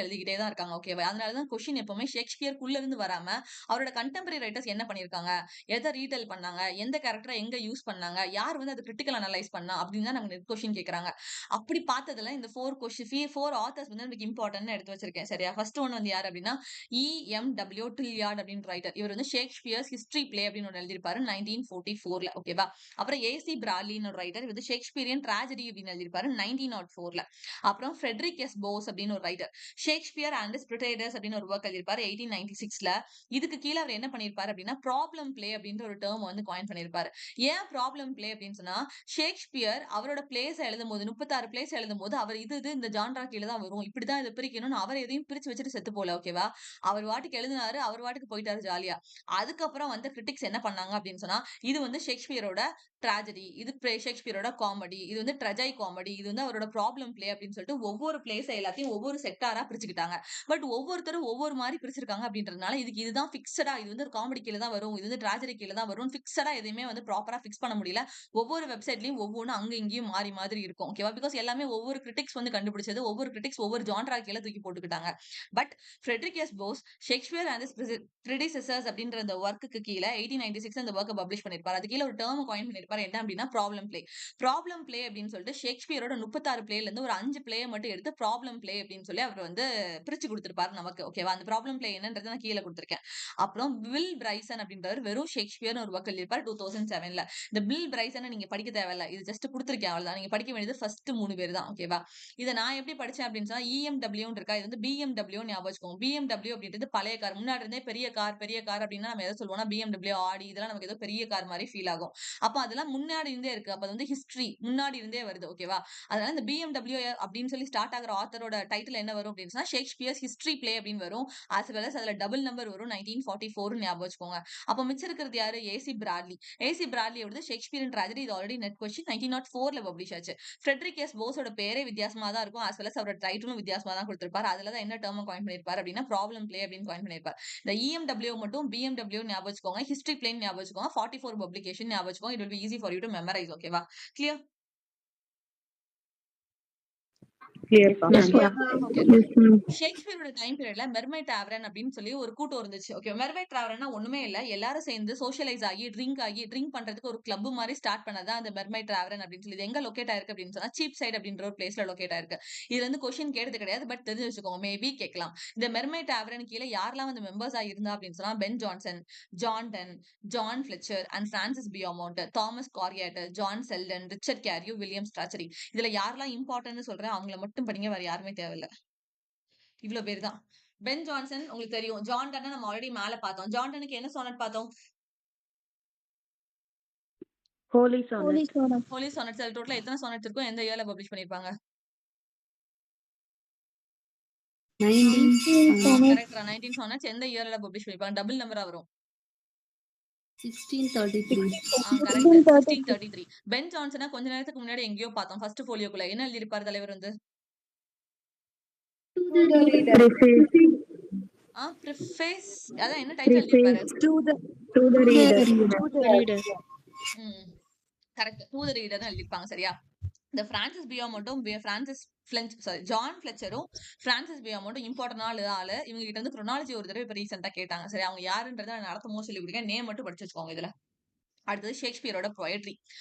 எழுதிக்கிட்டே தான் இருக்காங்க. ஓகேவா? அதனாலதான் கொஸ்டின் எப்பவுமே ஷேக்ஸ்பியருக்குள்ள இருந்து வராம அவரோட கண்டெம்பரரி ரைட்டர்ஸ் என்ன பண்ணிருக்காங்க, எதை ரீடெல் பண்ணாங்க, எந்த கேரக்டரை எங்க யூஸ் பண்ணாங்க, யார் வந்து அதை கிரிட்டிக்கல் அனலைஸ் பண்ணா அப்படின்னு தான் நமக்கு கொஸ்டின் கேட்கறாங்க. அப்படி பார்த்ததுல இந்த 4 ஆத்தர்ஸ் வந்து நமக்கு இம்பார்ட்டன்ட் எடுத்து வச்சிருக்கேன். சரியா? ஃபர்ஸ்ட் ஒன் வந்து யார் அப்படின்னா E.M.W. ட்ரில்லியார்ட் அப்படின்னு ரைட்டர். இவர் வந்து ஷேக்ஸ்பியர்ஸ் ஹிஸ்டரி பிளே அப்படின்னு ஒன்று எழுதியிருப்பாரு 1944ல. ஓகேவா? அப்புறம் ஏசி பிராட்லின்னு ஒரு ரைட்டர் வந்து ஷேக்ஸ்பியரியன் ட்ராஜடி அப்படின்னு எழுதியிருப்பாரு 1904ல. அப்புறம் ஃப்ரெட்ரிக் எஸ் போஸ் அப்படின்னு ஒரு ரைட்டர் ஷேக்ஸ்பியர் அண்ட் ஸ்பிரிட்டேடர்ஸ் அப்படின்னு ஒரு ஒர்க் எழுதியிருப்பாரு 1896ல. இதுக்கு கீழே அவர் என்ன பண்ணிருப்பாரு அப்படின்னா ப்ராப்ளம் பிளே அப்படின்ற ஒரு டேர்ம் வந்து காயின் பண்ணிருப்பாரு. ஏன் ப்ராப்ளம் பிளே அப்படின்னு சொன்னா ஷேக்ஸ்பியர் அவரோட பிளேஸ் எழுதும் போது 36 பிளேஸ் எழுதும் போது அவர் இது இந்த ஜான்ரா கீழே தான் வரும், இப்படிதான் இதை பிரிக்கணும்னு அவர் எதையும் பிரிச்சு வச்சுட்டு செத்து போல. ஓகேவா? அவர் வாட்டுக்கு எழுதினாரு, அவர் வாட்டுக்கு போயிட்டாரு ஜாலியா. அதுக்கப்புறம் வந்து கிரிட்டிக்ஸ் என்ன பண்ணாங்க அப்படின்னு சொன்னா இது வந்து ஷேக்ஸ்பியரோட ட்ராஜடி, இது ஷேக்ஸ்பியரோட காமெடி, இது வந்து ட்ரெஜை காமெடி, இது வந்து அவரோட ப்ராப்ளம் பிளே அப்படின்னு சொல்லிட்டு ஒவ்வொரு பிளேஸ் எல்லாத்தையும் ஒவ்வொரு செக்டாரா பிரிச்சுக்கிட்டாங்க. பட் ஒவ்வொருத்தரும் ஒவ்வொரு மாதிரி பிரிச்சிருக்காங்க அப்படின்றதுனால இதுதான் பிக்சடா, இது வந்து ஒரு காமெடி கீழே தான் வரும், இது வந்து ட்ராஜடி கீழே தான் வரும், பிக்சடா எதையுமே வந்து ப்ராப்பரா பிக்ஸ் பண்ண முடியல. ஒவ்வொரு வெப்சைட்லயும் ஒவ்வொன்றும் அங்க இங்கேயும் மாறி மாதிரி இருக்கும். ஓகேவா? பிகாஸ் எல்லாமே ஒவ்வொரு கிரிட்டிக்ஸ் வந்து கண்டுபிடிச்சது, ஒவ்வொரு கிரிட்டிக்ஸ் ஒவ்வொரு ஜான்ரா கீழே தூக்கி போட்டுக்கிட்டாங்க. But Frederick S Boas Shakespeare and predecessors அப்படின்ற அந்த ஒர்க்குக்கு கீழே 1896 அந்த ஒர்க்கை பப்ளிஷ் பண்ணிருப்பாரு. அது கீழே ஒரு டேர்ம் காயின் பண்ணிருப்பாரு. என்ன அப்படின்னா அப்படின்னா ப்ராப்ளம் பிளே. ப்ராப்ளம் பிளே அப்படின்னு சொல்லிட்டு ஷேக்ஸ்பியரோட 36 பிளேல இருந்து ஒரு 5 பிளேயை மட்டும் எடுத்து ப்ராப்ளம் பிளே அப்படின்னு சொல்லி அவர் வந்து பிரிச்சு கொடுத்திருப்பாரு நமக்கு. ஓகேவா? அந்த ப்ராப்ளம் பிளே என்னன்றதை நான் கீழே கொடுத்திருக்கேன். அப்புறம் வில் பிரைசன் அப்படின்றவர் வெறும் ஷேக்ஸ்பியர்னு ஒரு ஒர்க் எழுதியிருப்பார் 2007ல. இந்த பில் பிரைசனை நீங்க படிக்க தேவையில்ல, இது ஜஸ்ட் கொடுத்திருக்கேன் அவ்வளவுதான். நீங்க படிக்க வேண்டியது ஃபர்ஸ்ட் 3 பேர் தான். ஓகேவா? இதை நான் எப்படி படிச்சேன் அப்படின்னு சொன்னா இஎம்டபிள்யூன்னு இருக்கா, இது வந்து பிஎம்டபிள்யூ ஞாபகம் வச்சுக்கோங்க. பிஎம்டபிள்யூ அப்படின்றது பழைய கார், முன்னாடி இருந்தே பெரிய கார். பெரிய கார் அப்படின்னா நம்ம எதை சொல்லுவோம்னா பிஎம்டபிள்யூ, ஆடி, இதெல்லாம் நமக்கு ஏதோ பெரிய கார் மாதிரி ஃபீல் ஆகும். அப்ப அதெல்லாம் முன்னாடி இருந்தே இருக்கு. அப்ப அது வந்து ஹிஸ்டரி முன்னாடி இருந்தே வருது. ஓகேவா? அதனால இந்த பிஎம்டபிள்யூ அப்படின்னு சொல்லி ஸ்டார்ட் ஆகிற ஆத்தரோட டைட்டில் என்ன வரும் அப்படின்னு சொன்னா ஷேக்ஸ்பியர்ஸ் ஹிஸ்டரி பிளே அப்படின்னு வரும். as well as அதுல டபுள் நம்பர் வரும் 1944 ஞாபகம் வச்சுக்கோங்க. அப்ப மிச்சம் இருக்கிறது யாரு? AC Bradley. ஏசி பிராட்லியோட ஷேக்ஸ்பியர் ட்ராஜடி இது ஆல்ரெடி நெட் கொஸ்டின் 1904ல பப்ளிஷ் ஆச்சு. ஃப்ரெட்ரிக் எஸ் போஸோட பேரே வித்தியாசமா தான் இருக்கும். as well as அவரோட டைட்டிலும் வித்தியாசமா தான் கொடுத்திருப்பாரு. அதுலதான் என்ன டேர்ம் காயின் பண்ணிருப்பாரு அப்படின்னா ப்ராப்ளம் பிளே அப்படின்னு காயின் பண்ணிருப்பாரு. இந்த இஎம்டபிள்யூ மட்டும் பிஎம்டபிள்யூ ஞாபகம் வச்சுக்கோங்க. ஹிஸ்டரி பிளேன் ஞாபகம் வச்சுக்கோங்க. 44 பப்ளிகேஷன் ஞாபகம் வச்சுக்கோங்க. It will be easy for you to memorize. ஓகேவா? கிளியர்? கிளியர்க்கா. ஓகே. Yes, ma'am. ஷேக்ஸ்பியரோட டைம் பீரியட்ல மெர்மைட் டாவரன் அப்படின்னு சொல்லி ஒரு கூட்டம் இருந்துச்சு. ஓகே, மெர்மைட் டாவரன்னா ஒண்ணுமே இல்ல, எல்லாரும் சேர்ந்து சோஷியலைஸ் ஆகி ட்ரிங்க் பண்றதுக்கு ஒரு கிளப் மாதிரி ஸ்டார்ட் பண்ணதான் அந்த மெர்மைட் டாவரன் அப்படின்னு சொல்லி. இது எங்க லொகேட் ஆயிருக்கு அப்படின்னு சொன்னா சீப் சைட் அப்படின்ற ஒரு பிளேஸ்ல லொகேட் ஆயிருக்கு. இதுல இருந்து கொஸ்டின் கேட்டது கிடையாது, பட் தெரிஞ்சு வச்சுக்கோங்க, மேபி கேட்கலாம். இந்த மெர்மைட் டாவரன் கீழே யாரெல்லாம் வந்து மெம்பர்ஸ் இருந்தா அப்படின்னு சொன்னா Ben Jonson, John Donne, John Fletcher and Francis Beaumont, Thomas Coryat, John Selden, Richard Carew, William Strachey. இதுல யாரெல்லாம் இம்பார்ட்டன்ட் சொல்றேன் அவங்கள மட்டும் படிங்க, வேற யாருமே தேவையில்ல. இவ்வளவு பேர் தான். பென் ஜான்சன் உங்களுக்கு தெரியும். ஜான் டன்னை நம்ம ஆல்ரெடி மேல பார்த்தோம். ஜான் டன்னுக்கு என்ன சானட் பார்த்தோம்? Holy sonnet. Holy sonnet. Holy Sonnets. அதுல டோட்டலா எத்தனை சானட்ஸ் இருக்கும்? எந்த இயர்ல பப்ளிஷ் பண்ணிருப்பாங்க? 19 sonnet. கரெக்டா? 19 சானட்ஸ். எந்த இயர்ல பப்ளிஷ் பண்ணிருப்பாங்க? டபுள் நம்பரா வரும். 1633. கரெக்ட், 1633. பென் ஜான்சனை கொஞ்ச நேரத்துக்கு முன்னாடி எங்கேயோ பார்த்தோம் ஃபர்ஸ்ட் போலியோக்குள்ள. என்ன எழுதியிருப்பாரு தலைவர் வந்து? ப்ரிஃபேஸ். அதான் என்ன டைட்டில் எழுதியிருப்பாரு? To the reader. Correct, to the reader எழுதிருப்பாங்க. சரியா? இந்த பிரான்சிஸ் பியாமோண்டும் ஜான் ஃபிளெச்சரும் பிரான்சிஸ் பியாமோண்டும் இம்பார்ட்டன்டான ஆளு. இவங்க கிட்ட இருந்து குரோனாலஜி ஒரு தடவை இப்ப ரீசெண்டா கேட்டாங்க. சரி, அவங்க யாருன்றதை நான் நடத்தமோ சொல்லி கொடுக்க, நேம் மட்டும் படிச்சு வச்சுக்கோங்க இதுல. அடுத்தது ஷேக்ஸ்பியரோட போயட்ரி.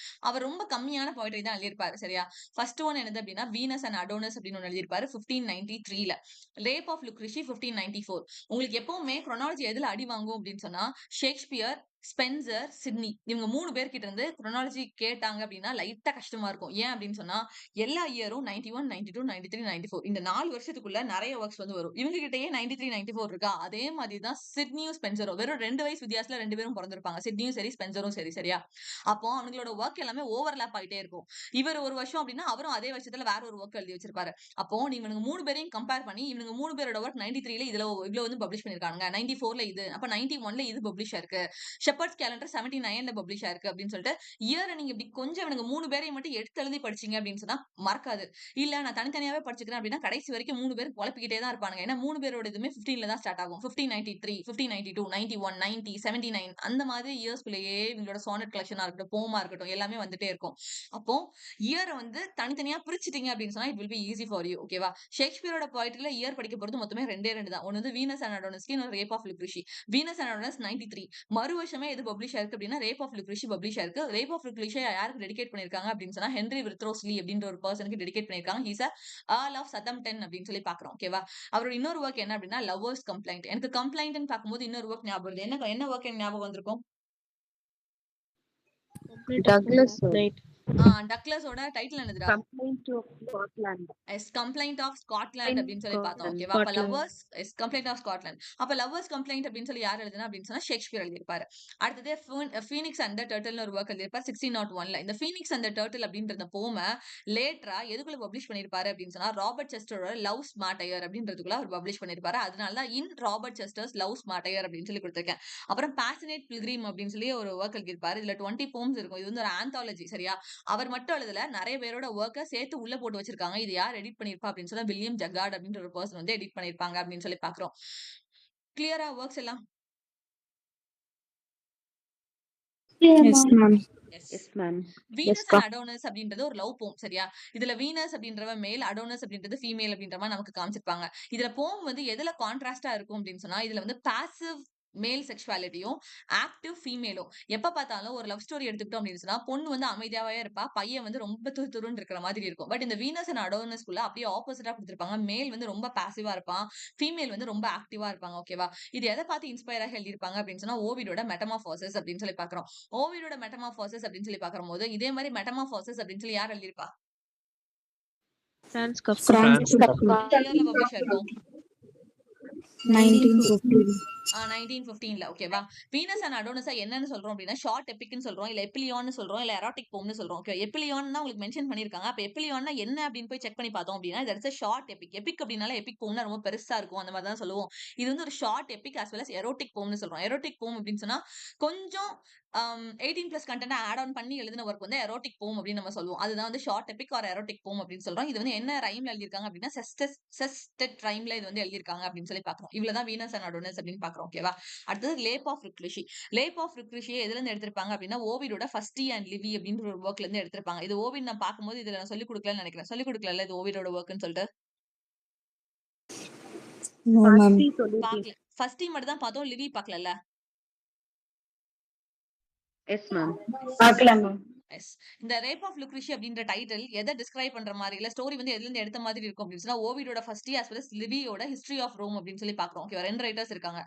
அவர் ரொம்ப கம்மியான போயட்ரி தான் எழுதியிருப்பாரு. சரியா? ஃபர்ஸ்ட் ஒன் என்னது அப்படின்னா வீனஸ் அண்ட் அடோனஸ் அப்படின்னு ஒன்று எழுதியிருப்பாரு 1593ல. Rape of லுக்ரிஷி 1594. உங்களுக்கு எப்பவுமே குரோனாலஜி எதுல அடி வாங்கும் அப்படின்னு சொன்னா ஷேக்ஸ்பியர், ஸ்பென்சர், சிட்னி, இவங்க 3 பேர்கிட்ட இருந்து குரோனாலஜி கேட்டாங்க அப்படின்னா லைட்டா கஷ்டமா இருக்கும். ஏன் அப்படின்னு சொன்னா எல்லா இயரும் 91, 92, 93, 94 இந்த 4 வருஷத்துக்குள்ள நிறைய ஒர்க்ஸ் வந்து வரும். இவங்க கிட்டயே 93, 94 இருக்கா? அதே மாதிரி தான் சிட்னியும் ஸ்பென்சரும். வெறும் 2 வயசு வித்தியாசத்துல 2 பேரும் பிறந்திருப்பாங்க. சிட்னியும் சரி, ஸ்பென்சரும் சரி. சரியா? அப்போ அவங்களோட ஒர்க் எல்லாமே ஓவர்லாப் ஆயிட்டே இருக்கும். இவர் ஒரு வருஷம் அப்படின்னா அவரும் அதே வருஷத்துல வேற ஒரு ஒர்க் எழுதி வச்சிருப்பாரு. அப்போ இவனுங்க 3 பேரையும் கம்பேர் பண்ணி இவனுங்க 3 பேரோட ஒர்க் 93ல இவ்வளவு வந்து பப்ளிஷ் பண்ணிருக்காங்க, 94ல இது, அப்ப 91ல இது பப்ளிஷ் ஆயிருக்கு, ஷெப்பர்ட்ஸ் கேலண்டர் 79ல பப்ளிஷ் ஆயிருக்கு அப்படின்னு சொல்லிட்டு இயரை நீங்க இப்படி கொஞ்சம் இவனுங்க 3 பேரையும் மட்டும் எடுத்து எழுதி படிச்சீங்க அப்படின்னு சொன்னா மறக்காது. இல்ல நான் தனித்தனியாவே படிச்சுக்கிறேன் அப்படின்னா கடைசி வரைக்கும் 3 பேர் குழப்பிக்கிட்டே தான் இருப்பாங்க. ஏன்னா 3 பேரோட இதுமே 15ல தான் ஸ்டார்ட் ஆகும். 1593, 1592, 91, 90, 79 அந்த மாதிரி இயர்ஸ்குள்ளேயே இவங்களோட சானட் கலெக்ஷனா இருக்கட்டும், போமா இருக்கட்டும், எல்லாமே வந்துட்டே இருக்கும். அப்போ இயரை வந்து தனித்தனியா பிரிச்சுட்டீங்க அப்படின்னு சொன்னா it will be easy for you. ஓகேவா? ஷேக்ஸ்பியரோட போய்ட்ரியில இயர் படிக்க போறது மொத்தமே 2 தான். ஒன்னு வந்து வீனஸ் அண்ட் அடோனிஸ்க்கு, இன்னொரு rape of Lucrece. Venus and Adonis 93. மறு வருஷமே எது பப்ளிஷ் ஆயிருக்கு அப்படின்னா ரேப் ஆஃப் லுக்ரிஷி பப்ளிஷ் ஆயிருக்கு. ரேப் ஆஃப் லுக்ரிஷி யாருக்கு டெடிகேட் பண்ணிருக்காங்க அப்படின்னு சொன்னா ஹென்ரி விர்த்ரோஸ்லி அப்படின்ற ஒரு பர்சனுக்கு டெடிகேட் பண்ணிருக்காங்க. ஹீஸ் ஆல் ஆஃப் சதம்டன் அப்படின்னு சொல்லி பாக்குறோம். ஓகேவா? அவரோட இன்னொரு ஒர்க் என்ன அப்படின்னா லவ்வர்ஸ் கம்ப்ளைண்ட். எனக்கு கம்ப்ளைண்ட் பார்க்கும்போது இன்னொரு ஒர்க் ஞாபகம் வருது. என்ன ஒர்க் ஞாபகம் வந்திருக்கும்? டக்ளஸோட டைட்டில் என்னதுடா? கம்ப்ளைண்ட் ஆஃப் ஸ்காட்லாந்து அப்படின்னு சொல்லி பார்த்தோம். ஓகேவா? அப்ப லவ்வர்ஸ் கம்ப்ளைண்ட் ஆஃப் ஸ்காட்லாந்து. அப்ப லவ்வர்ஸ் கம்ப்ளைண்ட் அப்படின்னு சொல்லி யார் எழுதுனா அப்படின்னு சொன்னா ஷேக்ஸ்பியர் எழுதியிருப்பாரு. அடுத்தது ஃபீனிக்ஸ் அண்ட் த டர்ட்டில்னு ஒரு ஒர்க் எழுதியிருப்பாரு 1601ல. இந்த ஃபீனிக்ஸ் அண்ட் த டர்ட்டில் அப்படின்ற போம லேட்டரா எதுக்குள்ள பப்ளிஷ் பண்ணிருப்பாரு அப்படின்னு சொன்னா ராபர்ட் செஸ்டரோட லவ் ஸ்மார்டையர் அப்படின்றதுக்குள்ள அவர் பப்ளிஷ் பண்ணிருப்பாரு. அதனால தான் இன் ராபர்ட் செஸ்டர்ஸ் லவ் ஸ்மார்டையர் அப்படின்னு சொல்லி கொடுத்திருக்கேன். அப்புறம் பேஷனேட் பில்கிரிம் அப்படின்னு சொல்லி ஒரு ஒர்க் எழுதியிருப்பாரு. இதுல 20 போம்ஸ் இருக்கும். இது வந்து ஒரு ஆந்தாலஜி. சரியா? அவர் மட்டும் எழுதல, நிறைய பேரோட ஒர்க்கை சேர்த்து உள்ள போட்டு வச்சிருக்காங்க. இது யார் எடிட் பண்ணிருப்பா அப்படின்னு சொன்னா வில்லியம் ஜகார்ட் அப்படின்ற ஒரு பர்சன் வந்து எடிட் பண்ணிருப்பாங்க அப்படின்னு சொல்லி பாக்குறோம். கிளியரா ஒர்க்ஸ் எல்லாம்? Yes, ma'am. Venus and Adonis அப்படின்றது ஒரு லவ் போம். சரியா? இதுல வீனஸ் அப்படின்றவ மேல், அடோனஸ் அப்படின்றது ஃபீமேல் அப்படின்ற மாதிரி நமக்கு காமிச்சிருப்பாங்க. இதுல போம் வந்து எதுல கான்ட்ராஸ்டா இருக்கும் அப்படின்னு சொன்னா இதுல வந்து பாசிவ் மேல் செக்ஷுவாலிட்டியும் ஆக்டிவ் ஃபீமேலும். எப்ப பார்த்தாலும் ஒரு லவ் ஸ்டோரி எடுத்துக்கிட்டோம் அப்படின்னு சொன்னா, பொண்ணு வந்து அமைதியாவே இருப்பா. பையன் வந்து ரொம்ப துருதுருன்னு இருக்கிற மாதிரி இருக்கும். பட் இந்த வீனஸ் அண்ட் அடோனஸ்குள்ள அப்படியே ஆப்போசிட்டா குடுத்திருப்பாங்க. மேல் வந்து ரொம்ப பாசிவா இருப்பான். ஃபீமேல் வந்து ரொம்ப ஆக்டிவா இருப்பாங்க. ஓகேவா? இது எத பார்த்து இன்ஸ்பயர் ஆகி எழுதியிருப்பாங்க அப்படின்னு சொன்னா, ஓவிடோட மெட்டமார்ஃபோசிஸ் அப்படின்னு சொல்லி பார்க்கிறோம். ஓவிடோட மெட்டமார்ஃபோசிஸ் அப்படின்னு சொல்லி பார்க்கும்போது, இதே மாரி மெட்டமார்ஃபோசிஸ் அப்படின்னு சொல்லி யார் எழுதியிருப்பா? Franz Kafka. Franz Kafka. எந்த இயர்ல பப்ளிஷ் ஆயிருக்கும்? 1915. 1915ல. ஓகேவா? வீனஸ் அண்ட் அடோனிஸ என்னன்னு சொல்றோம் அப்படின்னா, ஷார்ட் எபிக்ன்னு சொல்றோம், இல்ல எப்பிலியான்னு சொல்றோம், இல்ல எரோட்டிக் போம்னு சொல்றோம். ஓகே, எப்பிலியான் தான் உங்களுக்கு மென்ஷன் பண்ணிருக்காங்க. அப்ப எப்பிலியான்னா என்ன அப்படின்னு போய் செக் பண்ணி பார்த்தோம் அப்படின்னா, that's a short Epic. Epic அப்படின்னால எபிக் போம்னா ரொம்ப பெருசா இருக்கும். அந்த மாதிரி தான் சொல்லுவோம். இது வந்து ஒரு short epic as well as erotic போம்னு சொல்றோம். எரோட்டிக் போம் அப்படின்னு சொன்னா கொஞ்சம் 18+ கண்டென்ட் ஆட் ஆன் பண்ணி எழுதின ஒர்க் வந்து எரோட்டிக் போம் அப்படின்னு நம்ம சொல்லுவோம். அதுதான் வந்து ஷார்ட் எபிக் ஆர் எரோட்டிக் போம் அப்படின்னு சொல்றோம். இது வந்து என்ன ரைம்ல எழுதிருக்காங்க அப்படின்னா, செஸ்டட் ரைம்ல இது வந்து எழுதிருக்காங்க அப்படின்னு சொல்லி பார்க்கிறோம். இவ்வளவுதான் வீனஸ் அண்ட் அடோனிஸ் அப்படின்னு பார்க்கிறோம். ஓகேவா? அடுத்தது லேப் ஆஃப் ரிக்ரிஷி. லேப் ஆஃப் ரிக்ரிஷியை எதுல இருந்து எடுத்திருப்பாங்க அப்படின்னா, ஓவிடோட ஃபஸ்டி அண்ட் லிவி அப்படின்ற ஒரு ஒர்க்ல இருந்து எடுத்திருப்பாங்க. இது ஓவிட் நான் பார்க்கும்போது இதுல நான் சொல்லிக் கொடுக்கலன்னு நினைக்கிறேன். சொல்லிக் கொடுக்கல இது ஓவிடோட ஒர்க்னு சொல்லிட்டு No, ma'am. Fasti சொல்லிருக்கீங்க. பார்க்கல. ஃபஸ்டி மட்டும் தான் பார்த்தோம், லிவி பார்க்கல. Yes, ma'am. பார்க்கலாம் மேம். எஸ். இந்த ரேப் ஆஃப் லுக்ரிஷி அப்படின்ற டைட்டில் எதை டிஸ்கிரைப் பண்ற மாதிரி இல்ல ஸ்டோரி வந்து எதுல இருந்து எடுத்த மாதிரி இருக்கும் அப்படின்னு சொன்னா, ஓவிடோட ஃபர்ஸ்டி as well as லிவியோட ஹிஸ்டரி ஆஃப் ரோம் அப்படின்னு சொல்லி பாக்குறோம். ஓகே, ரெண்டு ரைட்டர்ஸ் இருக்காங்க.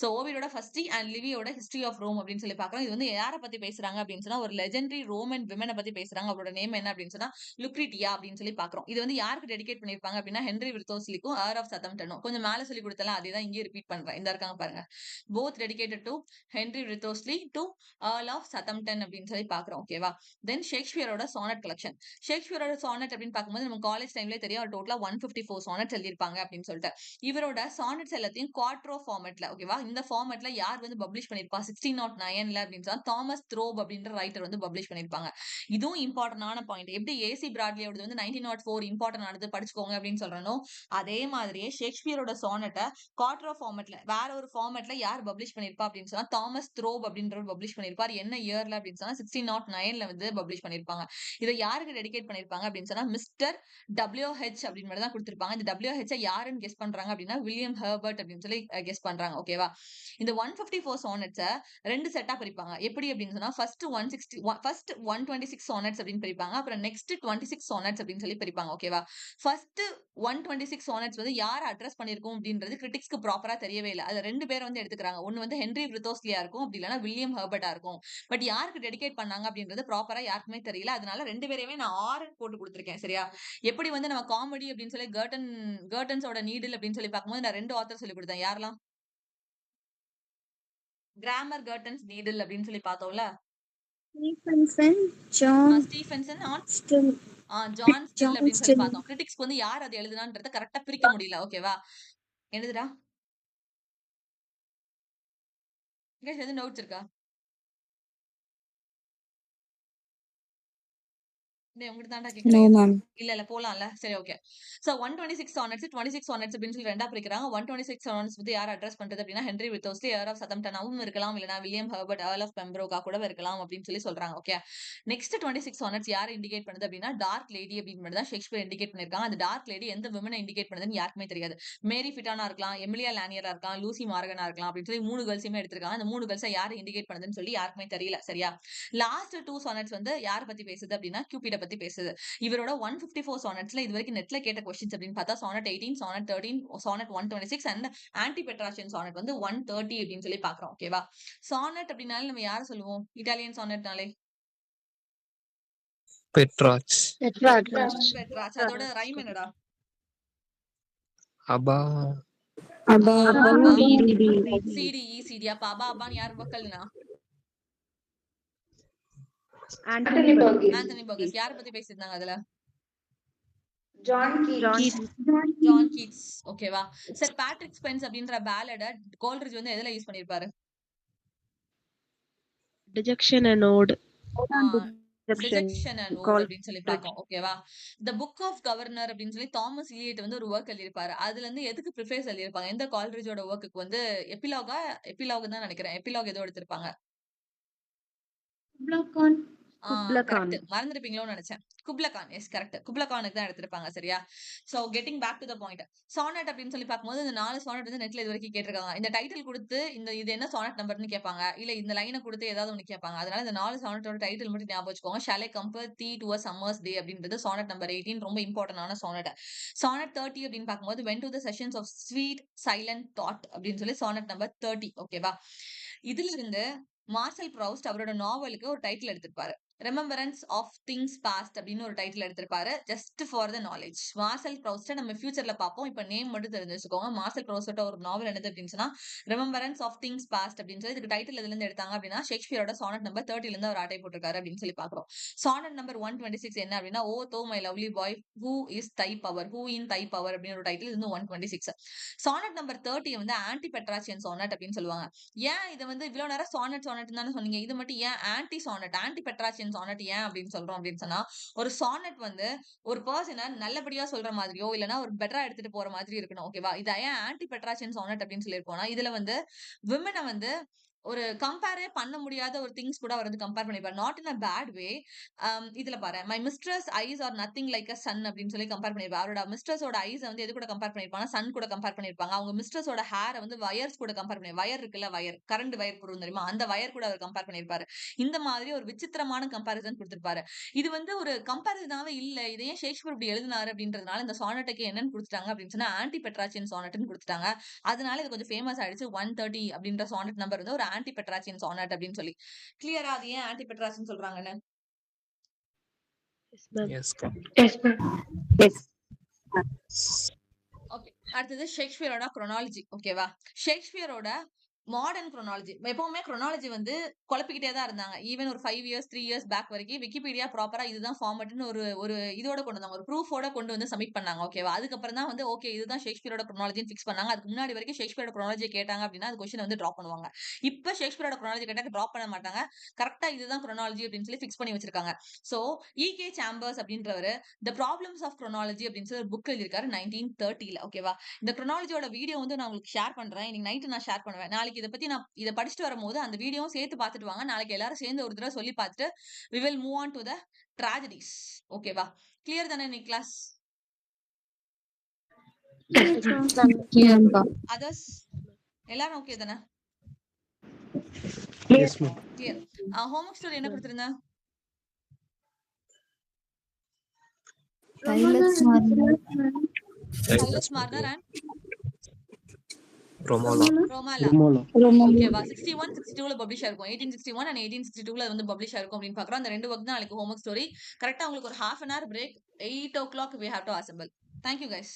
சோ ஓவிடோட ஃபர்ஸ்டி அண்ட் லிவியோட ஹிஸ்டரி ஆஃப் ரோம் அப்படின்னு சொல்லி பாக்குறோம். இது வந்து யாரை பத்தி பேசுறாங்க அப்படின்னு சொன்னா, ஒரு லெஜெண்டரி ரோமன் விமனை பத்தி பேசுறாங்க. அவரோட நேம் என்ன அப்படின்னு சொன்னா லுக்ரிட்டியா அப்படின்னு சொல்லி பாக்குறோம். இது வந்து யாருக்கு டெடிகேட் பண்ணிருப்பாங்க அப்படின்னா, ஹென்ரி விர்தோஸ்லிக்கும் ஏர் ஆஃப் சதம்டனும். கொஞ்சம் மேல சொல்லி கொடுத்தலாம், அதே தான் இங்கே ரிப்பீட் பண்றேன். இந்த இருக்காங்க பாருங்க. Both dedicated to Henry Wriothesley to earl of Southampton அப்படின்னு சொல்லி பாக்குறோம். ஓகேவா? தென் ஷேக்ஸ்பியரோட சானட் கலெக்ஷன். ஷேக்ஸ்பியரோட சானட் அப்படின்னு பார்க்கும்போது நம்ம காலேஜ் டைம்லேயே தெரியும், அவர் டோட்டலா 154 சானட்ஸ் எழுதியிருப்பாங்க அப்படின்னு சொல்லிட்டு. இவரோட சானட்ஸ் எல்லாத்தையும் குவாட்ரோ ஃபார்மேட்ல, ஓகேவா, இந்த ஃபார்மேட்ல யார் வந்து பப்ளிஷ் பண்ணிருப்பா 1609ல அப்படின்னு சொன்னா தாமஸ் த்ரோப் அப்படின்ற ரைட்டர் வந்து பப்ளிஷ் பண்ணிருப்பாங்க. இதுவும் இம்பார்ட்டன்டான பாயிண்ட். எப்படி ஏசி பிராட்லியோட வந்து 1904 இம்பார்ட்டன்ட் ஆனது படிச்சுக்கோங்க அப்படின்னு சொல்றனோ, அதே மாதிரியே ஷேக்ஸ்பியரோட சானட்டை குவாட்ரோ ஃபார்மேட்ல வேற ஒரு ஃபார்மேட்ல யார் பப்ளிஷ் பண்ணிருப்பா அப்படின்னு சொன்னா தாமஸ் த்ரோப் அப்படின்றவர் பப்ளிஷ் பண்ணிருப்பார். என்ன இயர்ல அப்படின்னு சொன்னா 1609ல வந்து பப்ளிஷ் பண்ணிருப்பாங்க. இதை யாருக்கு டெடிகேட் பண்ணிருப்பாங்க அப்படின்னு சொன்னா மிஸ்டர் WH அப்படின்னு மட்டும் தான் கொடுத்திருப்பாங்க. இந்த WH யாருன்னு கெஸ் பண்றாங்க அப்படின்னா வில்லியம் ஹெர்பர்ட் அப்படின்னு சொல்லி கெஸ் பண்றாங்க. ஓகேவா? இந்த 154 சானட்ஸ ரெண்டு செட்டா பிரிப்பாங்க. எப்படி அப்படின்னு சொன்னா ஃபர்ஸ்ட் 126 சானட்ஸ் அப்படின்னு பிரிப்பாங்க. அப்புறம் நெக்ஸ்ட் 26 சானட்ஸ் அப்படின்னு சொல்லி பிரிப்பாங்க. ஓகேவா? ஃபர்ஸ்ட் 126 சானட்ஸ் வந்து யார் அட்ரஸ் பண்ணிருக்கோம் அப்படின்றது கிரிட்டிக்ஸ்க்கு ப்ராப்பரா தெரியவே இல்லை. அது ரெண்டு பேர் வந்து எடுத்துக்கிறாங்க. ஒன்னு வந்து ஹென்ரி விர்தோஸ்லியா இருக்கும், அப்படி இல்லைன்னா வில்லியம் ஹெர்பர்ட்டா இருக்கும். பட் யாருக்கு டெடிகேட் பண்ணாங்க அப்படின்றது ப்ராப்பரா யாருக்குமே தெரியல. அதனால ரெண்டு பேரையுமே நான் ஆர்ன்னு போட்டு கொடுத்திருக்கேன். சரியா? எப்படி வந்து நம்ம காமெடி அப்படின்னு சொல்லி கர்டன்ஸோட நீடில் அப்படின்னு சொல்லி பார்க்கும்போது நான் ரெண்டு ஆத்தர் சொல்லி கொடுத்தேன். யாரெல்லாம்? கிராமர் கர்டன்ஸ் நீடில் அப்படின்னு சொல்லி பார்த்தோம்ல. Stephenson, John Stephenson on Still, John still John அப்படின்னு சொல்லி Still. பார்த்தோம். கிரிட்டிக்ஸ்க்கு வந்து யார் அது எழுதுனான்றத கரெக்டா பிரிக்க முடியல. ஓகேவா? எழுதுடா. எது நோட்ஸ் இருக்கா? உங்ககிட்ட தான்டா No, கேக்குறேன். ma'am. இல்ல போலாம்ல. சரி, ஓகே. சோ 126 சானட்ஸ் 26 சானட்ஸ் அப்படின்னு சொல்லி ரெண்டா பிரிக்கிறாங்க. 126 சானட்ஸ் வந்து யார் அட்ரஸ் பண்றது அப்படின்னா ஹென்ரி விர்தோஸ்லி ஏர் ஆஃப் சதம்டனாவும் இருக்கலாம், இல்லனா வில்லியம் ஹெர்பர்ட் ஏர்ல் ஆஃப் பெம்பரோகா கூட இருக்கலாம் அப்படின்னு சொல்லி சொல்றாங்க. ஓகே. நெக்ஸ்ட் 26 சானட்ஸ் யாரை இண்டிகேட் பண்ணுது அப்படின்னா டார்க் லேடி அப்படின்னு மட்டும் தான் ஷேக்ஸ்பியர் இண்டிகேட் பண்ணிருக்காங்க. அந்த டார்க் லேடி எந்த விமனை இண்டிகேட் பண்ணுதுன்னு யாருக்குமே தெரியாது. மேரி ஃபிட்டானா இருக்கலாம், எமிலியா லானியரா இருக்கலாம், லூசி மார்கனா இருக்கலாம் அப்படின்னு சொல்லி மூணு கேர்ள்ஸையுமே எடுத்திருக்காங்க. அந்த மூணு கேர்ள்ஸை யாரை இண்டிகேட் பண்ணுதுன்னு சொல்லி யாருக்குமே தெரியல. சரியா? லாஸ்ட் 2 சானட்ஸ் வந்து யாரை பத்தி பேசுது அப்படின்னா கியூபிட பத்தி பேசுது. இவரோட 154 சானட்ஸ்ல இது வரைக்கும் நெட்ல கேட்ட क्वेश्चंस அப்படின்னு பார்த்தா sonnet 18, sonnet 13, sonnet 126 and anti Petrarchan sonnet வந்து 130 அப்படின்னு சொல்லி பாக்குறோம். ஓகேவா? சானட் அப்படினாலே நம்ம யாரை சொல்லுவோம்? இட்டாலியன் சானட்னாலே பெட்ராச். பெட்ராச். அதோட ரைம் என்னடா? Abba. Abba, abba, CD CD. அப்ப அபா அபான்னு யார் வக்கல்னா? Anthony Burgess. Anthony Burgess. யாரை பத்தி பேசியிருந்தாங்க அதுல? John Keats. John Keats. ஓகேவா? சார் பேட்ரிக் ஸ்பென்ஸ் அப்படின்ற பேலட கோல்ட்ரிட்ஜ் வந்து எதுல யூஸ் பண்ணிருப்பாரு? Dejection and Ode. Dejection and Ode அப்படின்னு சொல்லி பார்த்தோம். ஓகேவா? தி புக் ஆஃப் கவர்னர் அப்படின்னு சொல்லி தாமஸ் இலியட் வந்து ஒரு ஒர்க் எழுதியிருப்பாரு. அதுல இருந்து எதுக்கு ப்ரிஃபேஸ் எழுதியிருப்பாங்க? எந்த கால்ட்ரிட்ஜோட ஒர்க்குக்கு வந்து எபிலாக் தான் நினைக்கிறேன். எபிலாக் ஏதோ எடுத்திருப்பாங்க. Block on Kubla Khan. கரெக்ட். மறந்துருப்பீங்களோன்னு நினைச்சேன். குப்லகான். Yes correct. குப்லகானுக்கு தான் எடுத்திருப்பாங்க. சரியா? So getting back to the point. Sonnet அப்படின்னு சொல்லி பார்க்கும்போது இந்த 4 சானட் வந்து நெட்ல இது வரைக்கும் கேட்டிருக்காங்க. இந்த டைட்டில் கொடுத்து இது என்ன சானட் நம்பர்னு கேட்பாங்க. இல்ல இந்த லைனை கொடுத்து ஏதாவது ஒண்ணு கேட்பாங்க. அதனால இந்த 4 சானட்டோட டைட்டில் மட்டும் ஞாபகம் வச்சுக்கோங்க. Shall I compare thee to a summer's day அப்படின்றது சானட் நம்பர் 18 ரொம்ப இம்பார்ட்டன்டான சானட். சானட் 30 அப்படின்னு பார்க்கும்போது went to the sessions of sweet silent thought அப்படின்னு சொல்லி சானட் நம்பர் 30. ஓகேவா? இதுல இருந்து மார்சல் ப்ரௌஸ்ட் அவரோட நாவலுக்கு ஒரு டைட்டில் எடுத்திருப்பாரு. ரெமம்பரன்ஸ் ஆஃப் திங்ஸ் பாஸ்ட் அப்படின்னு ஒரு டைட்டில் எடுத்திருப்பாரு. Just for the knowledge. Marcel Proust நம்ம ஃபியூச்சர்ல பார்ப்போம். இப்ப நேம் மட்டும் தெரிஞ்சு வச்சுக்கோங்க. மார்சல் ப்ரௌஸ்டோட ஒரு நாவல் என்னது அப்படின்னு சொன்னா ரெமம்பரன்ஸ் ஆஃப் திங்ஸ் பாஸ்ட் அப்படின்னு சொல்லி இதுக்கு டைட்டில் எதுல இருந்து எடுத்தாங்க அப்படின்னா ஷேக்ஸ்பியரோட சானட் நம்பர் 30ல இருந்து அவர் ஆட்டை போட்டிருக்காரு அப்படின்னு சொல்லி பாக்குறோம். சானட் நம்பர் 126 என்ன அப்படின்னா O thou my lovely boy who is thy power who in thy power அப்படின்னு ஒரு டைட்டில் இருந்து 126. சானட் நம்பர் 30 வந்து ஆன்டி பெட்ராச்சியன் சானட் அப்படின்னு சொல்லுவாங்க. ஏன் இதை வந்து இவ்வளவு நேரம் சானட் தானே சொன்னீங்க, இது மட்டும் ஏன் ஆன்டி சானட் ஆன்டி பெட்ராச்சியன் சானட் ஏன் அப்படின்னு சொல்றோம் அப்படின்னு சொன்னா ஒரு சானட் வந்து ஒரு பர்சனை நல்லபடியா சொல்ற மாதிரியோ இல்லனா ஒரு பெட்டரா எடுத்துட்டு போற மாதிரி இருக்கணும். ஓகேவா? இது ஏன் ஆன்டி பெட்ராச்சியன் சானட் அப்படின்னு சொல்லியிருக்கோம்னா இதுல வந்து விமனை வந்து ஒரு கம்பேரே பண்ண முடியாத ஒரு திங்ஸ் கூட அவர் வந்து கம்பேர் பண்ணிப்பாரு. Not in a bad way. இதுல பாரு my mistress' eyes are nothing like a sun அப்படின்னு சொல்லி கம்பேர் பண்ணிருப்பாரு. அவரோட மிஸ்ட்ரஸோட ஐஸ் வந்து எது கூட கம்பேர் பண்ணிருப்பாங்க, சன் கூட கம்பேர் பண்ணிருப்பாங்க. அவங்க மிஸ்ட்ரஸோட ஹேரை வந்து வயர்ஸ் கூட கம்பேர் பண்ணி வயர் இருக்குல்ல, வயர் கரண்ட் வயர் போடுவோம் தெரியுமா, அந்த வயர் கூட அவர் கம்பேர் பண்ணிருப்பாரு. இந்த மாதிரி ஒரு விசித்திரமான கம்பேரிசன் கொடுத்திருப்பாரு. இது வந்து ஒரு கம்பேரிசனாவே இல்ல, இதையே ஷேக்ஸ்பியர் இப்படி எழுதினாரு அப்படின்றதுனால இந்த சானட்டுக்கு என்னன்னு கொடுத்துட்டாங்க அப்படின்னு சொன்னா ஆன்டி பெட்ராச்சியன் சானட்னு கொடுத்துட்டாங்க. அதனால இது கொஞ்சம் ஃபேமஸ் ஆயிடுச்சு. 130 அப்படின்ற சானட் நம்பர் வந்து ஒரு ஆன்டி பெட்ராச்சியன் சானட் அப்படின்னு சொல்லி. கிளியரா அது ஏன் ஆன்டி பெட்ராச்சியன் சொல்றாங்கன்னு? Yes, ma'am. எஸ்க்கா. ஓகே. அடுத்தது ஷேக்ஸ்பியரோட குரோனாலஜி. ஓகேவா? ஷேக்ஸ்பியரோட மாடர்ன் குரோனாலஜி. எப்பவுமே குரோனாலஜி வந்து குழப்பிக்கிட்டே தான் இருந்தாங்க. ஈவன் ஒரு 5 இயர்ஸ் 3 இயர்ஸ் பேக் வரைக்கும் விக்கிபீடியா ப்ராப்பரா இதுதான் ஃபார்மட்னு ஒரு இதோட கொண்டு வந்தாங்க, ஒரு ப்ரூஃபோட கொண்டு வந்து சப்மிட் பண்ணாங்க. ஓகேவா? அதுக்கப்புறம் தான் வந்து ஓகே இதுதான் ஷேக்ஸ்பியரோட குரோனாலஜின்னு ஃபிக்ஸ் பண்ணாங்க. அதுக்கு முன்னாடி வரைக்கும் ஷேக்ஸ்பியரோட குரோனாலஜி கேட்டாங்க அப்படின்னா அது கொஸ்டின் வந்து டிராப் பண்ணுவாங்க. இப்ப ஷேக்ஸ்பியரோட குரோனாலஜி கேட்டாங்க டிராப் பண்ண மாட்டாங்க. கரெக்டா இதுதான் குரோனாலஜி அப்படின்னு சொல்லி ஃபிக்ஸ் பண்ணி வச்சிருக்காங்க. So E.K. சாம்பர்ஸ் அப்படின்றவர் த ப்ராப்ளம்ஸ் ஆஃப் குரோனாலஜி அப்படின்னு சொல்லி ஒரு புக் எழுதியிருக்காரு 1930ல. ஓகேவா? இந்த குரோனாலஜியோட வீடியோ வந்து நான் உங்களுக்கு ஷேர் பண்றேன். இன்னைக்கு நைட்டு நான் ஷேர் பண்ணுவேன். நாளைக்கு இதை பத்தி நான் இதை படிச்சுட்டு வரும்போது அந்த வீடியோவும் சேர்த்து பார்த்துட்டு வாங்க. நாளைக்கு எல்லாரும் சேர்ந்து ஒரு தடவை சொல்லி பார்த்துட்டு we will move on to the tragedies. ஓகேவா? கிளியர் தானே இன்னைக்கு கிளாஸ்? அதர்ஸ் எல்லாரும் ஓகே தானே? Yes ma'am. Clear. Homework story என்ன கொடுத்திருந்தேன்? Silas Marner and ரொமோலா. Romola. ஓகேவா? 61 62ல பப்ளிஷ் ஆயிருக்கும். 1861 and 1862ல வந்து பப்ளிஷ் ஆயிருக்கும் அப்படின்னு பாக்குறோம். அந்த ரெண்டு ஒர்க் தான் நாளைக்கு ஹோம்வொர்க் ஸ்டோரி. கரெக்ட்டா உங்களுக்கு ஒரு half an hour break. 8 o'clock we have to assemble. Thank you guys.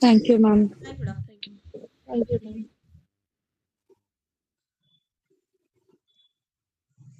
Thank you, ma'am. Thank you. Thank you. Thank you.